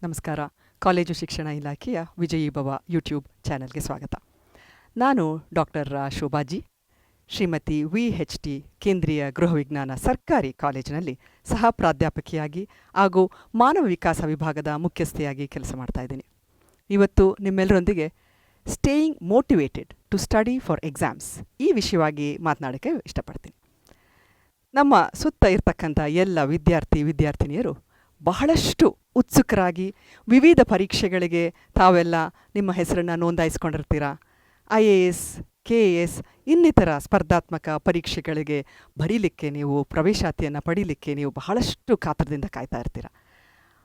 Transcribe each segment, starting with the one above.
ನಮಸ್ಕಾರ. ಕಾಲೇಜು ಶಿಕ್ಷಣ ಇಲಾಖೆಯ ವಿಜಯೀ ಭವ ಯೂಟ್ಯೂಬ್ ಚಾನೆಲ್ಗೆ ಸ್ವಾಗತ. ನಾನು ಡಾಕ್ಟರ್ ಶೋಭಾಜಿ, ಶ್ರೀಮತಿ VHT ಕೇಂದ್ರೀಯ ಗೃಹ ವಿಜ್ಞಾನ ಸರ್ಕಾರಿ ಕಾಲೇಜಿನಲ್ಲಿ ಸಹ ಪ್ರಾಧ್ಯಾಪಕಿಯಾಗಿ ಹಾಗೂ ಮಾನವ ವಿಕಾಸ ವಿಭಾಗದ ಮುಖ್ಯಸ್ಥೆಯಾಗಿ ಕೆಲಸ ಮಾಡ್ತಾ ಇದ್ದೀನಿ. ಇವತ್ತು ನಿಮ್ಮೆಲ್ಲರೊಂದಿಗೆ staying motivated to study for exams ಈ ವಿಷಯವಾಗಿ ಮಾತನಾಡೋಕ್ಕೆ ಇಷ್ಟಪಡ್ತೀನಿ. ನಮ್ಮ ಸುತ್ತ ಇರ್ತಕ್ಕಂಥ ಎಲ್ಲ ವಿದ್ಯಾರ್ಥಿನಿಯರು ಬಹಳಷ್ಟು ಉತ್ಸುಕರಾಗಿ ವಿವಿಧ ಪರೀಕ್ಷೆಗಳಿಗೆ ತಾವೆಲ್ಲ ನಿಮ್ಮ ಹೆಸರನ್ನು ನೋಂದಾಯಿಸ್ಕೊಂಡಿರ್ತೀರ. IAS, KAS ಇನ್ನಿತರ ಸ್ಪರ್ಧಾತ್ಮಕ ಪರೀಕ್ಷೆಗಳಿಗೆ ಬರೀಲಿಕ್ಕೆ ನೀವು ಪ್ರವೇಶಾತಿಯನ್ನು ಪಡೀಲಿಕ್ಕೆ ನೀವು ಬಹಳಷ್ಟು ಕಾತರದಿಂದ ಕಾಯ್ತಾ ಇರ್ತೀರ.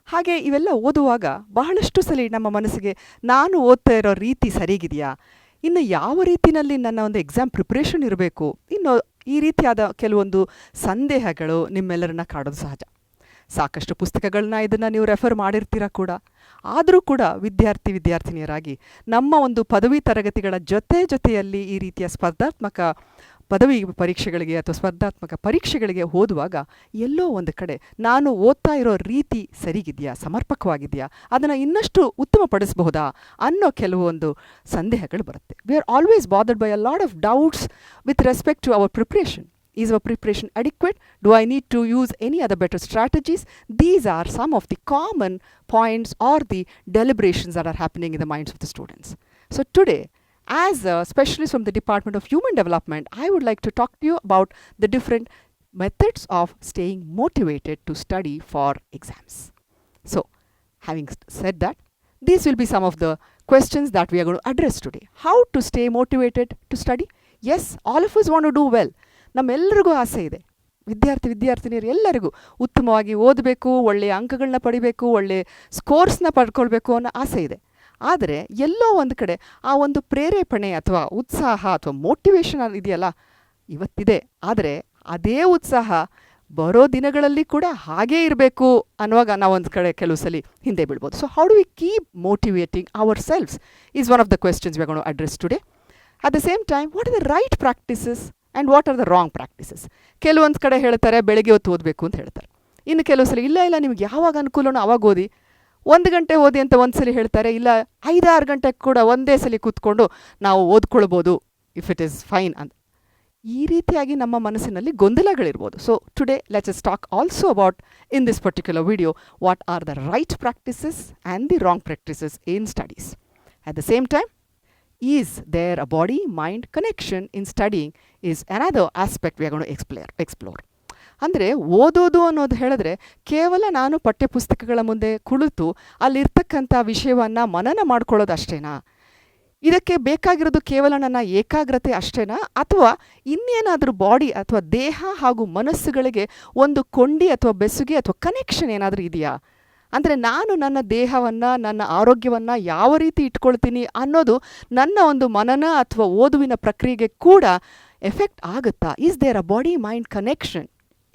ಹಾಗೆ ಇವೆಲ್ಲ ಓದುವಾಗ ಬಹಳಷ್ಟು ಸಲ ನಮ್ಮ ಮನಸ್ಸಿಗೆ ನಾನು ಓದ್ತಾ ಇರೋ ರೀತಿ ಸರಿಗಿದೆಯಾ, ಇನ್ನು ಯಾವ ರೀತಿಯಲ್ಲಿ ನನ್ನ ಒಂದು ಎಕ್ಸಾಮ್ ಪ್ರಿಪ್ರೇಷನ್ ಇರಬೇಕು, ಇನ್ನು ಈ ರೀತಿಯಾದ ಕೆಲವೊಂದು ಸಂದೇಹಗಳು ನಿಮ್ಮೆಲ್ಲರನ್ನ ಕಾಡೋದು ಸಹಜ. ಸಾಕಷ್ಟು ಪುಸ್ತಕಗಳನ್ನ ಇದನ್ನು ನೀವು ರೆಫರ್ ಮಾಡಿರ್ತೀರ ಕೂಡ. ಆದರೂ ಕೂಡ ವಿದ್ಯಾರ್ಥಿನಿಯರಾಗಿ ನಮ್ಮ ಒಂದು ಪದವಿ ತರಗತಿಗಳ ಜೊತೆಯಲ್ಲಿ ಈ ರೀತಿಯ ಸ್ಪರ್ಧಾತ್ಮಕ ಪದವಿ ಪರೀಕ್ಷೆಗಳಿಗೆ ಅಥವಾ ಸ್ಪರ್ಧಾತ್ಮಕ ಪರೀಕ್ಷೆಗಳಿಗೆ ಓದುವಾಗ ಎಲ್ಲೋ ಒಂದು ಕಡೆ ನಾನು ಓದ್ತಾ ಇರೋ ರೀತಿ ಸರಿಗಿದೆಯಾ, ಸಮರ್ಪಕವಾಗಿದೆಯಾ, ಅದನ್ನು ಇನ್ನಷ್ಟು ಉತ್ತಮಪಡಿಸಬಹುದಾ ಅನ್ನೋ ಕೆಲವೊಂದು ಸಂದೇಹಗಳು ಬರುತ್ತೆ. We are always bothered by a lot of doubts with respect to our preparation. Is our preparation adequate? Do I need to use any other better strategies? These are some of the common points or the deliberations that are happening in the minds of the students. So today, as a specialist from the Department of Human Development, I would like to talk to you about the different methods of staying motivated to study for exams. So, having said that, these will be some of the questions that we are going to address today. How to stay motivated to study? Yes, all of us want to do well. ನಮ್ಮೆಲ್ಲರಿಗೂ ಆಸೆ ಇದೆ. ವಿದ್ಯಾರ್ಥಿನಿಯರು ಎಲ್ಲರಿಗೂ ಉತ್ತಮವಾಗಿ ಓದಬೇಕು, ಒಳ್ಳೆಯ ಅಂಕಗಳನ್ನ ಪಡಿಬೇಕು, ಒಳ್ಳೆಯ ಸ್ಕೋರ್ಸ್ನ ಪಡ್ಕೊಳ್ಬೇಕು ಅನ್ನೋ ಆಸೆ ಇದೆ. ಆದರೆ ಎಲ್ಲೋ ಒಂದು ಕಡೆ ಆ ಒಂದು ಪ್ರೇರೇಪಣೆ ಅಥವಾ ಉತ್ಸಾಹ ಅಥವಾ ಮೋಟಿವೇಶನ್ ಇದೆಯಲ್ಲ, ಇವತ್ತಿದೆ. ಆದರೆ ಅದೇ ಉತ್ಸಾಹ ಬರೋ ದಿನಗಳಲ್ಲಿ ಕೂಡ ಹಾಗೇ ಇರಬೇಕು ಅನ್ನುವಾಗ ನಾವೊಂದು ಕಡೆ ಕೆಲವು ಸಲ ಹಿಂದೆ ಬೀಳ್ಬೋದು. So how do we keep motivating ourselves is one of the questions we are going to address today. At the same time, what are the right practices and what are the wrong practices? ಕೆಲವೊಂದು ಕಡೆ ಹೇಳ್ತಾರೆ ಬೆಳಗ್ಗೆ ಹೊತ್ತು ಓದಬೇಕು ಅಂತ ಹೇಳ್ತಾರೆ. ಇನ್ನು ಕೆಲವು ಸಲ ಇಲ್ಲ ನಿಮ್ಗೆ ಯಾವಾಗ ಅನುಕೂಲನೋ ಅವಾಗ ಓದಿ, 1 ಗಂಟೆ ಓದಿ ಅಂತ ಒಂದು ಸಲ ಹೇಳ್ತಾರೆ. ಇಲ್ಲ 5-6 ಗಂಟೆ ಕೂಡ ಒಂದೇ ಸಲ ಕೂತ್ಕೊಂಡು ನಾವು ಓದ್ಕೊಳ್ಬೋದು ಇಫ್ ಇಟ್ ಈಸ್ ಫೈನ್ ಅಂತ. ಈ ರೀತಿಯಾಗಿ ನಮ್ಮ ಮನಸ್ಸಿನಲ್ಲಿ ಗೊಂದಲಗಳಿರ್ಬೋದು. So today let's talk also about in this particular video what are the right practices and the wrong practices in studies. At the same time, is there a body-mind connection in studying is another aspect we are going to explore. ಅಂದರೆ ಓದೋದು ಅನ್ನೋದು ಹೇಳಿದ್ರೆ ಕೇವಲ ನಾನು ಪಠ್ಯಪುಸ್ತಕಗಳ ಮುಂದೆ ಕುಳಿತು ಅಲ್ಲಿರ್ತಕ್ಕಂಥ ವಿಷಯವನ್ನು ಮನನ ಮಾಡ್ಕೊಳ್ಳೋದು ಅಷ್ಟೇನಾ? ಇದಕ್ಕೆ ಬೇಕಾಗಿರೋದು ಕೇವಲ ನನ್ನ ಏಕಾಗ್ರತೆ ಅಷ್ಟೇನಾ? ಅಥವಾ ಇನ್ನೇನಾದರೂ ಬಾಡಿ ಅಥವಾ ದೇಹ ಹಾಗೂ ಮನಸ್ಸುಗಳಿಗೆ ಒಂದು ಕೊಂಡಿ ಅಥವಾ ಬೆಸುಗೆ ಅಥವಾ ಕನೆಕ್ಷನ್ ಏನಾದರೂ ಇದೆಯಾ? ಅಂದರೆ ನಾನು ನನ್ನ ದೇಹವನ್ನು, ನನ್ನ ಆರೋಗ್ಯವನ್ನು ಯಾವ ರೀತಿ ಇಟ್ಕೊಳ್ತೀನಿ ಅನ್ನೋದು ನನ್ನ ಒಂದು ಮನನ ಅಥವಾ ಓದುವಿನ ಪ್ರಕ್ರಿಯೆಗೆ ಕೂಡ ಎಫೆಕ್ಟ್ ಆಗುತ್ತಾ? Is there a body mind connection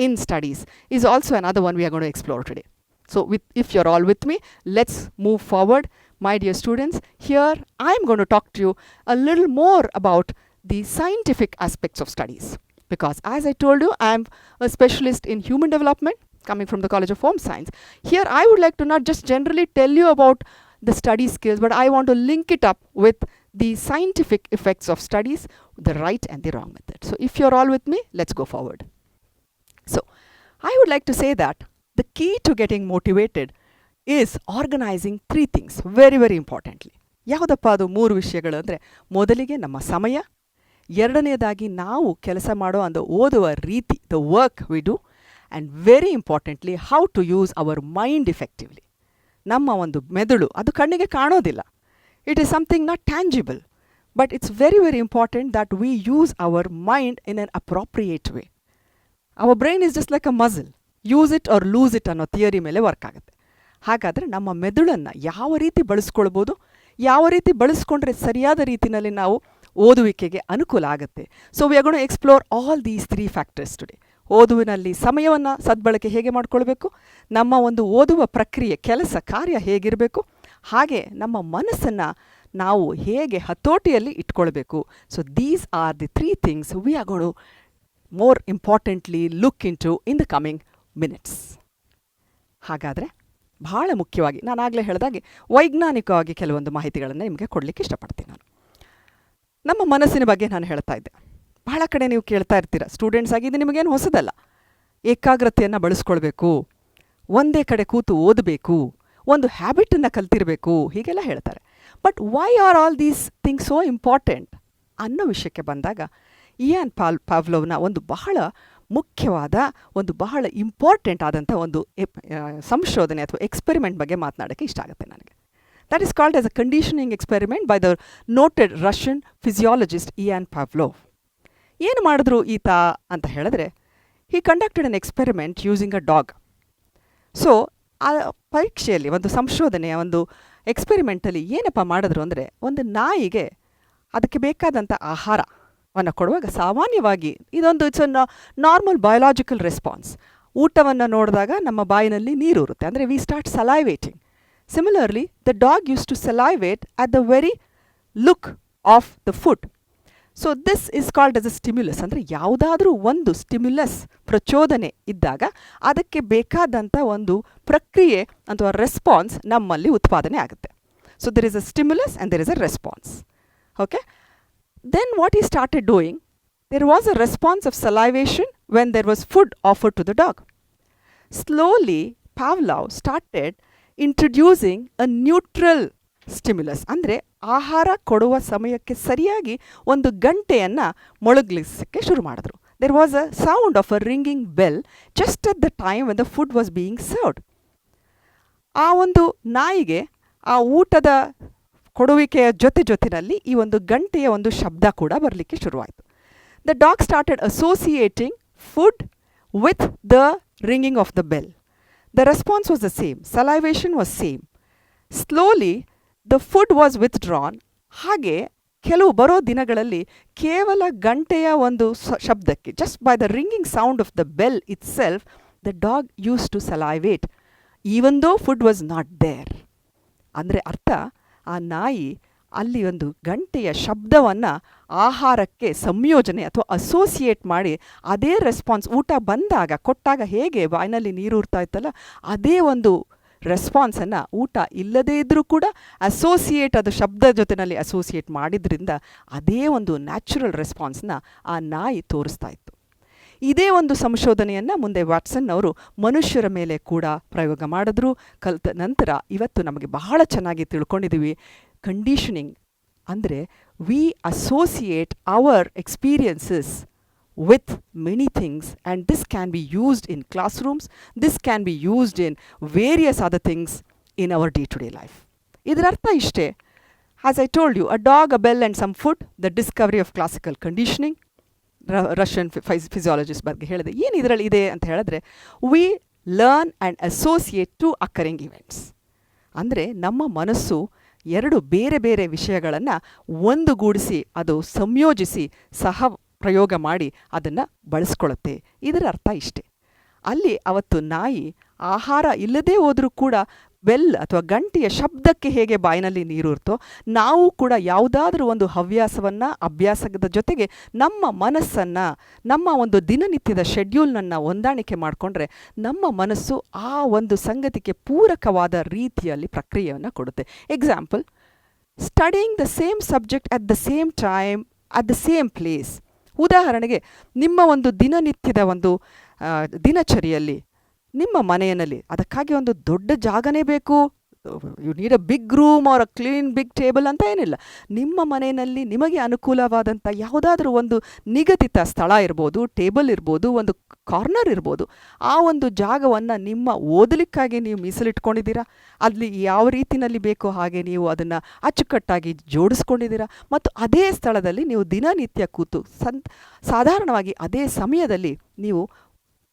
in studies is also another one we are going to explore today. So if you are all with me, let's move forward. My dear students, here I am going to talk to you a little more about the scientific aspects of studies. Because as I told you, I am a specialist in human development, coming from the College of Home Science. Here I would like to not just generally tell you about the study skills, but I want to link it up with the scientific effects of studies, the right and the wrong method. So if you're all with me, let's go forward. So I would like to say that the key to getting motivated is organizing 3 things very, very importantly. ಯಾವುದಪ್ಪ ಅದು 3 ವಿಷಯಗಳು ಅಂದರೆ, ಮೊದಲಿಗೆ ನಮ್ಮ ಸಮಯ, ಎರಡನೇದಾಗಿ ನಾವು ಕೆಲಸ ಮಾಡೋ ಒಂದು ಓದುವ ರೀತಿ, the work we do, and very importantly how to use our mind effectively. ನಮ್ಮ ಒಂದು ಮೆದುಳು ಅದು ಕಣ್ಣಿಗೆ ಕಾಣೋದಿಲ್ಲ. It is something not tangible, but it's very, very important that we use our mind in an appropriate way. Our brain is just like a muscle, use it or lose it ಅನ್ನೋ theory ಮೇಲೆ work ಆಗುತ್ತೆ. ಹಾಗಾದರೆ ನಮ್ಮ ಮೆದುಳನ್ನು ಯಾವ ರೀತಿ ಬಳಸ್ಕೊಳ್ಬೋದು, ಯಾವ ರೀತಿ ಬಳಸ್ಕೊಂಡ್ರೆ ಸರಿಯಾದ ರೀತಿಯಲ್ಲಿ ನಾವು ಓದುವಿಕೆಗೆ ಅನುಕೂಲ ಆಗುತ್ತೆ. So we are going to explore all these 3 factors today. ಓದುವಿನಲ್ಲಿ ಸಮಯವನ್ನು ಸದ್ಬಳಕೆ ಹೇಗೆ ಮಾಡಿಕೊಳ್ಬೇಕು, ನಮ್ಮ ಒಂದು ಓದುವ ಪ್ರಕ್ರಿಯೆ, ಕೆಲಸ ಕಾರ್ಯ ಹೇಗಿರಬೇಕು, ಹಾಗೆ ನಮ್ಮ ಮನಸ್ಸನ್ನು ನಾವು ಹೇಗೆ ಹತೋಟಿಯಲ್ಲಿ ಇಟ್ಕೊಳ್ಬೇಕು. So these are the 3 things we are going to more importantly look in to in the coming minutes. ಹಾಗಾದರೆ ಬಹಳ ಮುಖ್ಯವಾಗಿ ನಾನು ಆಗಲೇ ಹೇಳಿದಾಗೆ ವೈಜ್ಞಾನಿಕವಾಗಿ ಕೆಲವೊಂದು ಮಾಹಿತಿಗಳನ್ನು ನಿಮಗೆ ಕೊಡಲಿಕ್ಕೆ ಇಷ್ಟಪಡ್ತೀನಿ ನಾನು. ನಮ್ಮ ಮನಸ್ಸಿನ ಬಗ್ಗೆ ನಾನು ಹೇಳ್ತಾ ಇದ್ದೆ. ಬಹಳ ಕಡೆ ನೀವು ಕೇಳ್ತಾ ಇರ್ತೀರ, ಸ್ಟೂಡೆಂಟ್ಸ್ ಆಗಿ ಇದು ನಿಮಗೇನು ಹೊಸದಲ್ಲ. ಏಕಾಗ್ರತೆಯನ್ನು ಬಳಸ್ಕೊಳ್ಬೇಕು, ಒಂದೇ ಕಡೆ ಕೂತು ಓದಬೇಕು, ಒಂದು ಹ್ಯಾಬಿಟನ್ನು ಕಲ್ತಿರಬೇಕು, ಹೀಗೆಲ್ಲ ಹೇಳ್ತಾರೆ. But why are all these things so important ಅನ್ನೋ ವಿಷಯಕ್ಕೆ ಬಂದಾಗ ಇಯಾನ್ ಪಾವ್ಲೋವ್ನ ಒಂದು ಬಹಳ ಮುಖ್ಯವಾದ ಒಂದು ಬಹಳ ಇಂಪಾರ್ಟೆಂಟ್ ಆದಂಥ ಒಂದು ಸಂಶೋಧನೆ ಅಥವಾ ಎಕ್ಸ್ಪೆರಿಮೆಂಟ್ ಬಗ್ಗೆ ಮಾತನಾಡೋಕ್ಕೆ ಇಷ್ಟ ಆಗುತ್ತೆ ನನಗೆ. That is called as a conditioning experiment by the noted Russian physiologist Ivan Pavlov. ಏನು ಮಾಡಿದ್ರು ಈತ ಅಂತ ಹೇಳಿದ್ರೆ, he conducted an experiment using a dog. So ಆ ಪರೀಕ್ಷೆಯಲ್ಲಿ ಒಂದು ಸಂಶೋಧನೆಯ ಒಂದು ಎಕ್ಸ್ಪೆರಿಮೆಂಟಲ್ಲಿ ಏನಪ್ಪ ಮಾಡಿದ್ರು ಅಂದರೆ, ಒಂದು ನಾಯಿಗೆ ಅದಕ್ಕೆ ಬೇಕಾದಂಥ ಆಹಾರವನ್ನು ಕೊಡುವಾಗ ಸಾಮಾನ್ಯವಾಗಿ ಇದೊಂದು it's a normal biological response. ಊಟವನ್ನು ನೋಡಿದಾಗ ನಮ್ಮ ಬಾಯಿನಲ್ಲಿ ನೀರೂರುತ್ತೆ, ಅಂದರೆ we start salivating. Similarly the dog use to salivate at the very look of the food. So this is called as a stimulus. ಅಂದರೆ ಯಾವುದಾದ್ರೂ ಒಂದು ಸ್ಟಿಮ್ಯುಲಸ್ ಪ್ರಚೋದನೆ ಇದ್ದಾಗ ಅದಕ್ಕೆ ಬೇಕಾದಂಥ ಒಂದು ಪ್ರಕ್ರಿಯೆ ಅಥವಾ ರೆಸ್ಪಾನ್ಸ್ ನಮ್ಮಲ್ಲಿ ಉತ್ಪಾದನೆ ಆಗುತ್ತೆ. So there is a stimulus and there is a response. Okay, then what he started doing, there was a response of salivation when there was food offered to the dog. Slowly Pavlov started introducing a neutral stimulus. ಅಂದರೆ ಆಹಾರ ಕೊಡುವ ಸಮಯಕ್ಕೆ ಸರಿಯಾಗಿ ಒಂದು ಗಂಟೆಯನ್ನು ಮೊಳಗಲಿಸಕ್ಕೆ ಶುರು ಮಾಡಿದ್ರು. There was a sound of a ringing bell just at the time when the food was being served. ಆ ಒಂದು ನಾಯಿಗೆ ಆ ಊಟದ ಕೊಡುವಿಕೆಯ ಜೊತೆನಲ್ಲಿ ಈ ಒಂದು ಗಂಟೆಯ ಒಂದು ಶಬ್ದ ಕೂಡ ಬರಲಿಕ್ಕೆ ಶುರುವಾಯಿತು. The dog started associating food with the ringing of the bell. The response was the same, salivation was same. Slowly the food was withdrawn. ಹಾಗೆ ಕೆಲವು ಬರೋ ದಿನಗಳಲ್ಲಿ ಕೇವಲ ಗಂಟೆಯ ಒಂದು ಶಬ್ದಕ್ಕೆ, just by the ringing sound of the bell itself, the dog use to salivate even though food was not there. ಅಂದರೆ ಅರ್ಥ, ಆ ನಾಯಿ ಅಲ್ಲಿ ಒಂದು ಗಂಟೆಯ ಶಬ್ದವನ್ನು ಆಹಾರಕ್ಕೆ ಸಂಯೋಜನೆ ಅಥವಾ ಅಸೋಸಿಯೇಟ್ ಮಾಡಿ ಅದೇ ರೆಸ್ಪಾನ್ಸ್ ಊಟ ಬಂದಾಗ ಕೊಟ್ಟಾಗ ಹೇಗೆ ಬಾಯಿನಲ್ಲಿ ನೀರೂರ್ತಾ ಇತ್ತಲ್ಲ, ಅದೇ ಒಂದು ರೆಸ್ಪಾನ್ಸನ್ನು ಊಟ ಇಲ್ಲದೇ ಇದ್ದರೂ ಕೂಡ ಅಸೋಸಿಯೇಟ್, ಅದು ಶಬ್ದ ಜೊತೆಯಲ್ಲಿ ಅಸೋಸಿಯೇಟ್ ಮಾಡಿದ್ರಿಂದ ಅದೇ ಒಂದು ನ್ಯಾಚುರಲ್ ರೆಸ್ಪಾನ್ಸ್ನ ಆ ನಾಯಿ ತೋರಿಸ್ತಾ ಇತ್ತು. ಇದೇ ಒಂದು ಸಂಶೋಧನೆಯನ್ನು ಮುಂದೆ ವಾಟ್ಸನ್ ಅವರು ಮನುಷ್ಯರ ಮೇಲೆ ಕೂಡ ಪ್ರಯೋಗ ಮಾಡಿದ್ರು. ಕಲಿತ ನಂತರ ಇವತ್ತು ನಮಗೆ ಬಹಳ ಚೆನ್ನಾಗಿ ತಿಳ್ಕೊಂಡಿದ್ದೀವಿ, ಕಂಡೀಷನಿಂಗ್ ಅಂದರೆ we associate our experiences with many things, and this can be used in classrooms, this can be used in various other things in our day-to-day life. ಇದರ ಅರ್ಥ ಇಷ್ಟೇ. As I told you, a dog, a bell and some food, the discovery of classical conditioning. Russian physiologist ಬಗ್ಗೆ ಹೇಳಿದೆ. ಏನು ಇದರಲ್ಲಿ ಇದೆ ಅಂತ ಹೇಳಿದ್ರೆ, we learn and associate to occurring events. ಅಂದರೆ ನಮ್ಮ ಮನಸ್ಸು ಎರಡು ಬೇರೆ ಬೇರೆ ವಿಷಯಗಳನ್ನು ಒಂದುಗೂಡಿಸಿ ಅದು ಸಂಯೋಜಿಸಿ ಸಹ ಪ್ರಯೋಗ ಮಾಡಿ ಅದನ್ನು ಬಳಸ್ಕೊಳ್ಳುತ್ತೆ. ಇದರ ಅರ್ಥ ಇಷ್ಟೇ. ಅಲ್ಲಿ ಅವತ್ತು ನಾಯಿ ಆಹಾರ ಇಲ್ಲದೇ ಹೋದರೂ ಕೂಡ ಬೆಲ್ ಅಥವಾ ಗಂಟೆಯ ಶಬ್ದಕ್ಕೆ ಹೇಗೆ ಬಾಯಿನಲ್ಲಿ ನೀರೂರ್ತೋ, ನಾವು ಕೂಡ ಯಾವುದಾದ್ರೂ ಒಂದು ಹವ್ಯಾಸವನ್ನು ಅಭ್ಯಾಸದ ಜೊತೆಗೆ ನಮ್ಮ ಮನಸ್ಸನ್ನು, ನಮ್ಮ ಒಂದು ದಿನನಿತ್ಯದ ಶೆಡ್ಯೂಲ್ನನ್ನು ಹೊಂದಾಣಿಕೆ ಮಾಡಿಕೊಂಡ್ರೆ ನಮ್ಮ ಮನಸ್ಸು ಆ ಒಂದು ಸಂಗತಿಗೆ ಪೂರಕವಾದ ರೀತಿಯಲ್ಲಿ ಪ್ರಕ್ರಿಯೆಯನ್ನು ಕೊಡುತ್ತೆ. Example, studying the same subject at the same time at the same place. ಉದಾಹರಣೆಗೆ, ನಿಮ್ಮ ಒಂದು ದಿನನಿತ್ಯದ ಒಂದು ದಿನಚರಿಯಲ್ಲಿ ನಿಮ್ಮ ಮನೆಯಲ್ಲಿ ಅದಕ್ಕಾಗಿ ಒಂದು ದೊಡ್ಡ ಜಾಗನೇ ಬೇಕು, you need a big room or a clean big table ಅಂತ ಏನಿಲ್ಲ. ನಿಮ್ಮ ಮನೆಯಲ್ಲಿ ನಿಮಗೆ ಅನುಕೂಲವಾದಂಥ ಯಾವುದಾದ್ರೂ ಒಂದು ನಿಗದಿತ ಸ್ಥಳ ಇರ್ಬೋದು, ಟೇಬಲ್ ಇರ್ಬೋದು, ಒಂದು ಕಾರ್ನರ್ ಇರ್ಬೋದು, ಆ ಒಂದು ಜಾಗವನ್ನು ನಿಮ್ಮ ಓದಲಿಕ್ಕಾಗಿ ನೀವು ಮೀಸಲಿಟ್ಕೊಂಡಿದ್ದೀರಾ. ಅಲ್ಲಿ ಯಾವ ರೀತಿಯಲ್ಲಿ ಬೇಕೋ ಹಾಗೆ ನೀವು ಅದನ್ನು ಅಚ್ಚುಕಟ್ಟಾಗಿ ಜೋಡಿಸ್ಕೊಂಡಿದ್ದೀರಾ. ಮತ್ತು ಅದೇ ಸ್ಥಳದಲ್ಲಿ ನೀವು ದಿನನಿತ್ಯ ಕೂತು ಸಾಧಾರಣವಾಗಿ ಅದೇ ಸಮಯದಲ್ಲಿ ನೀವು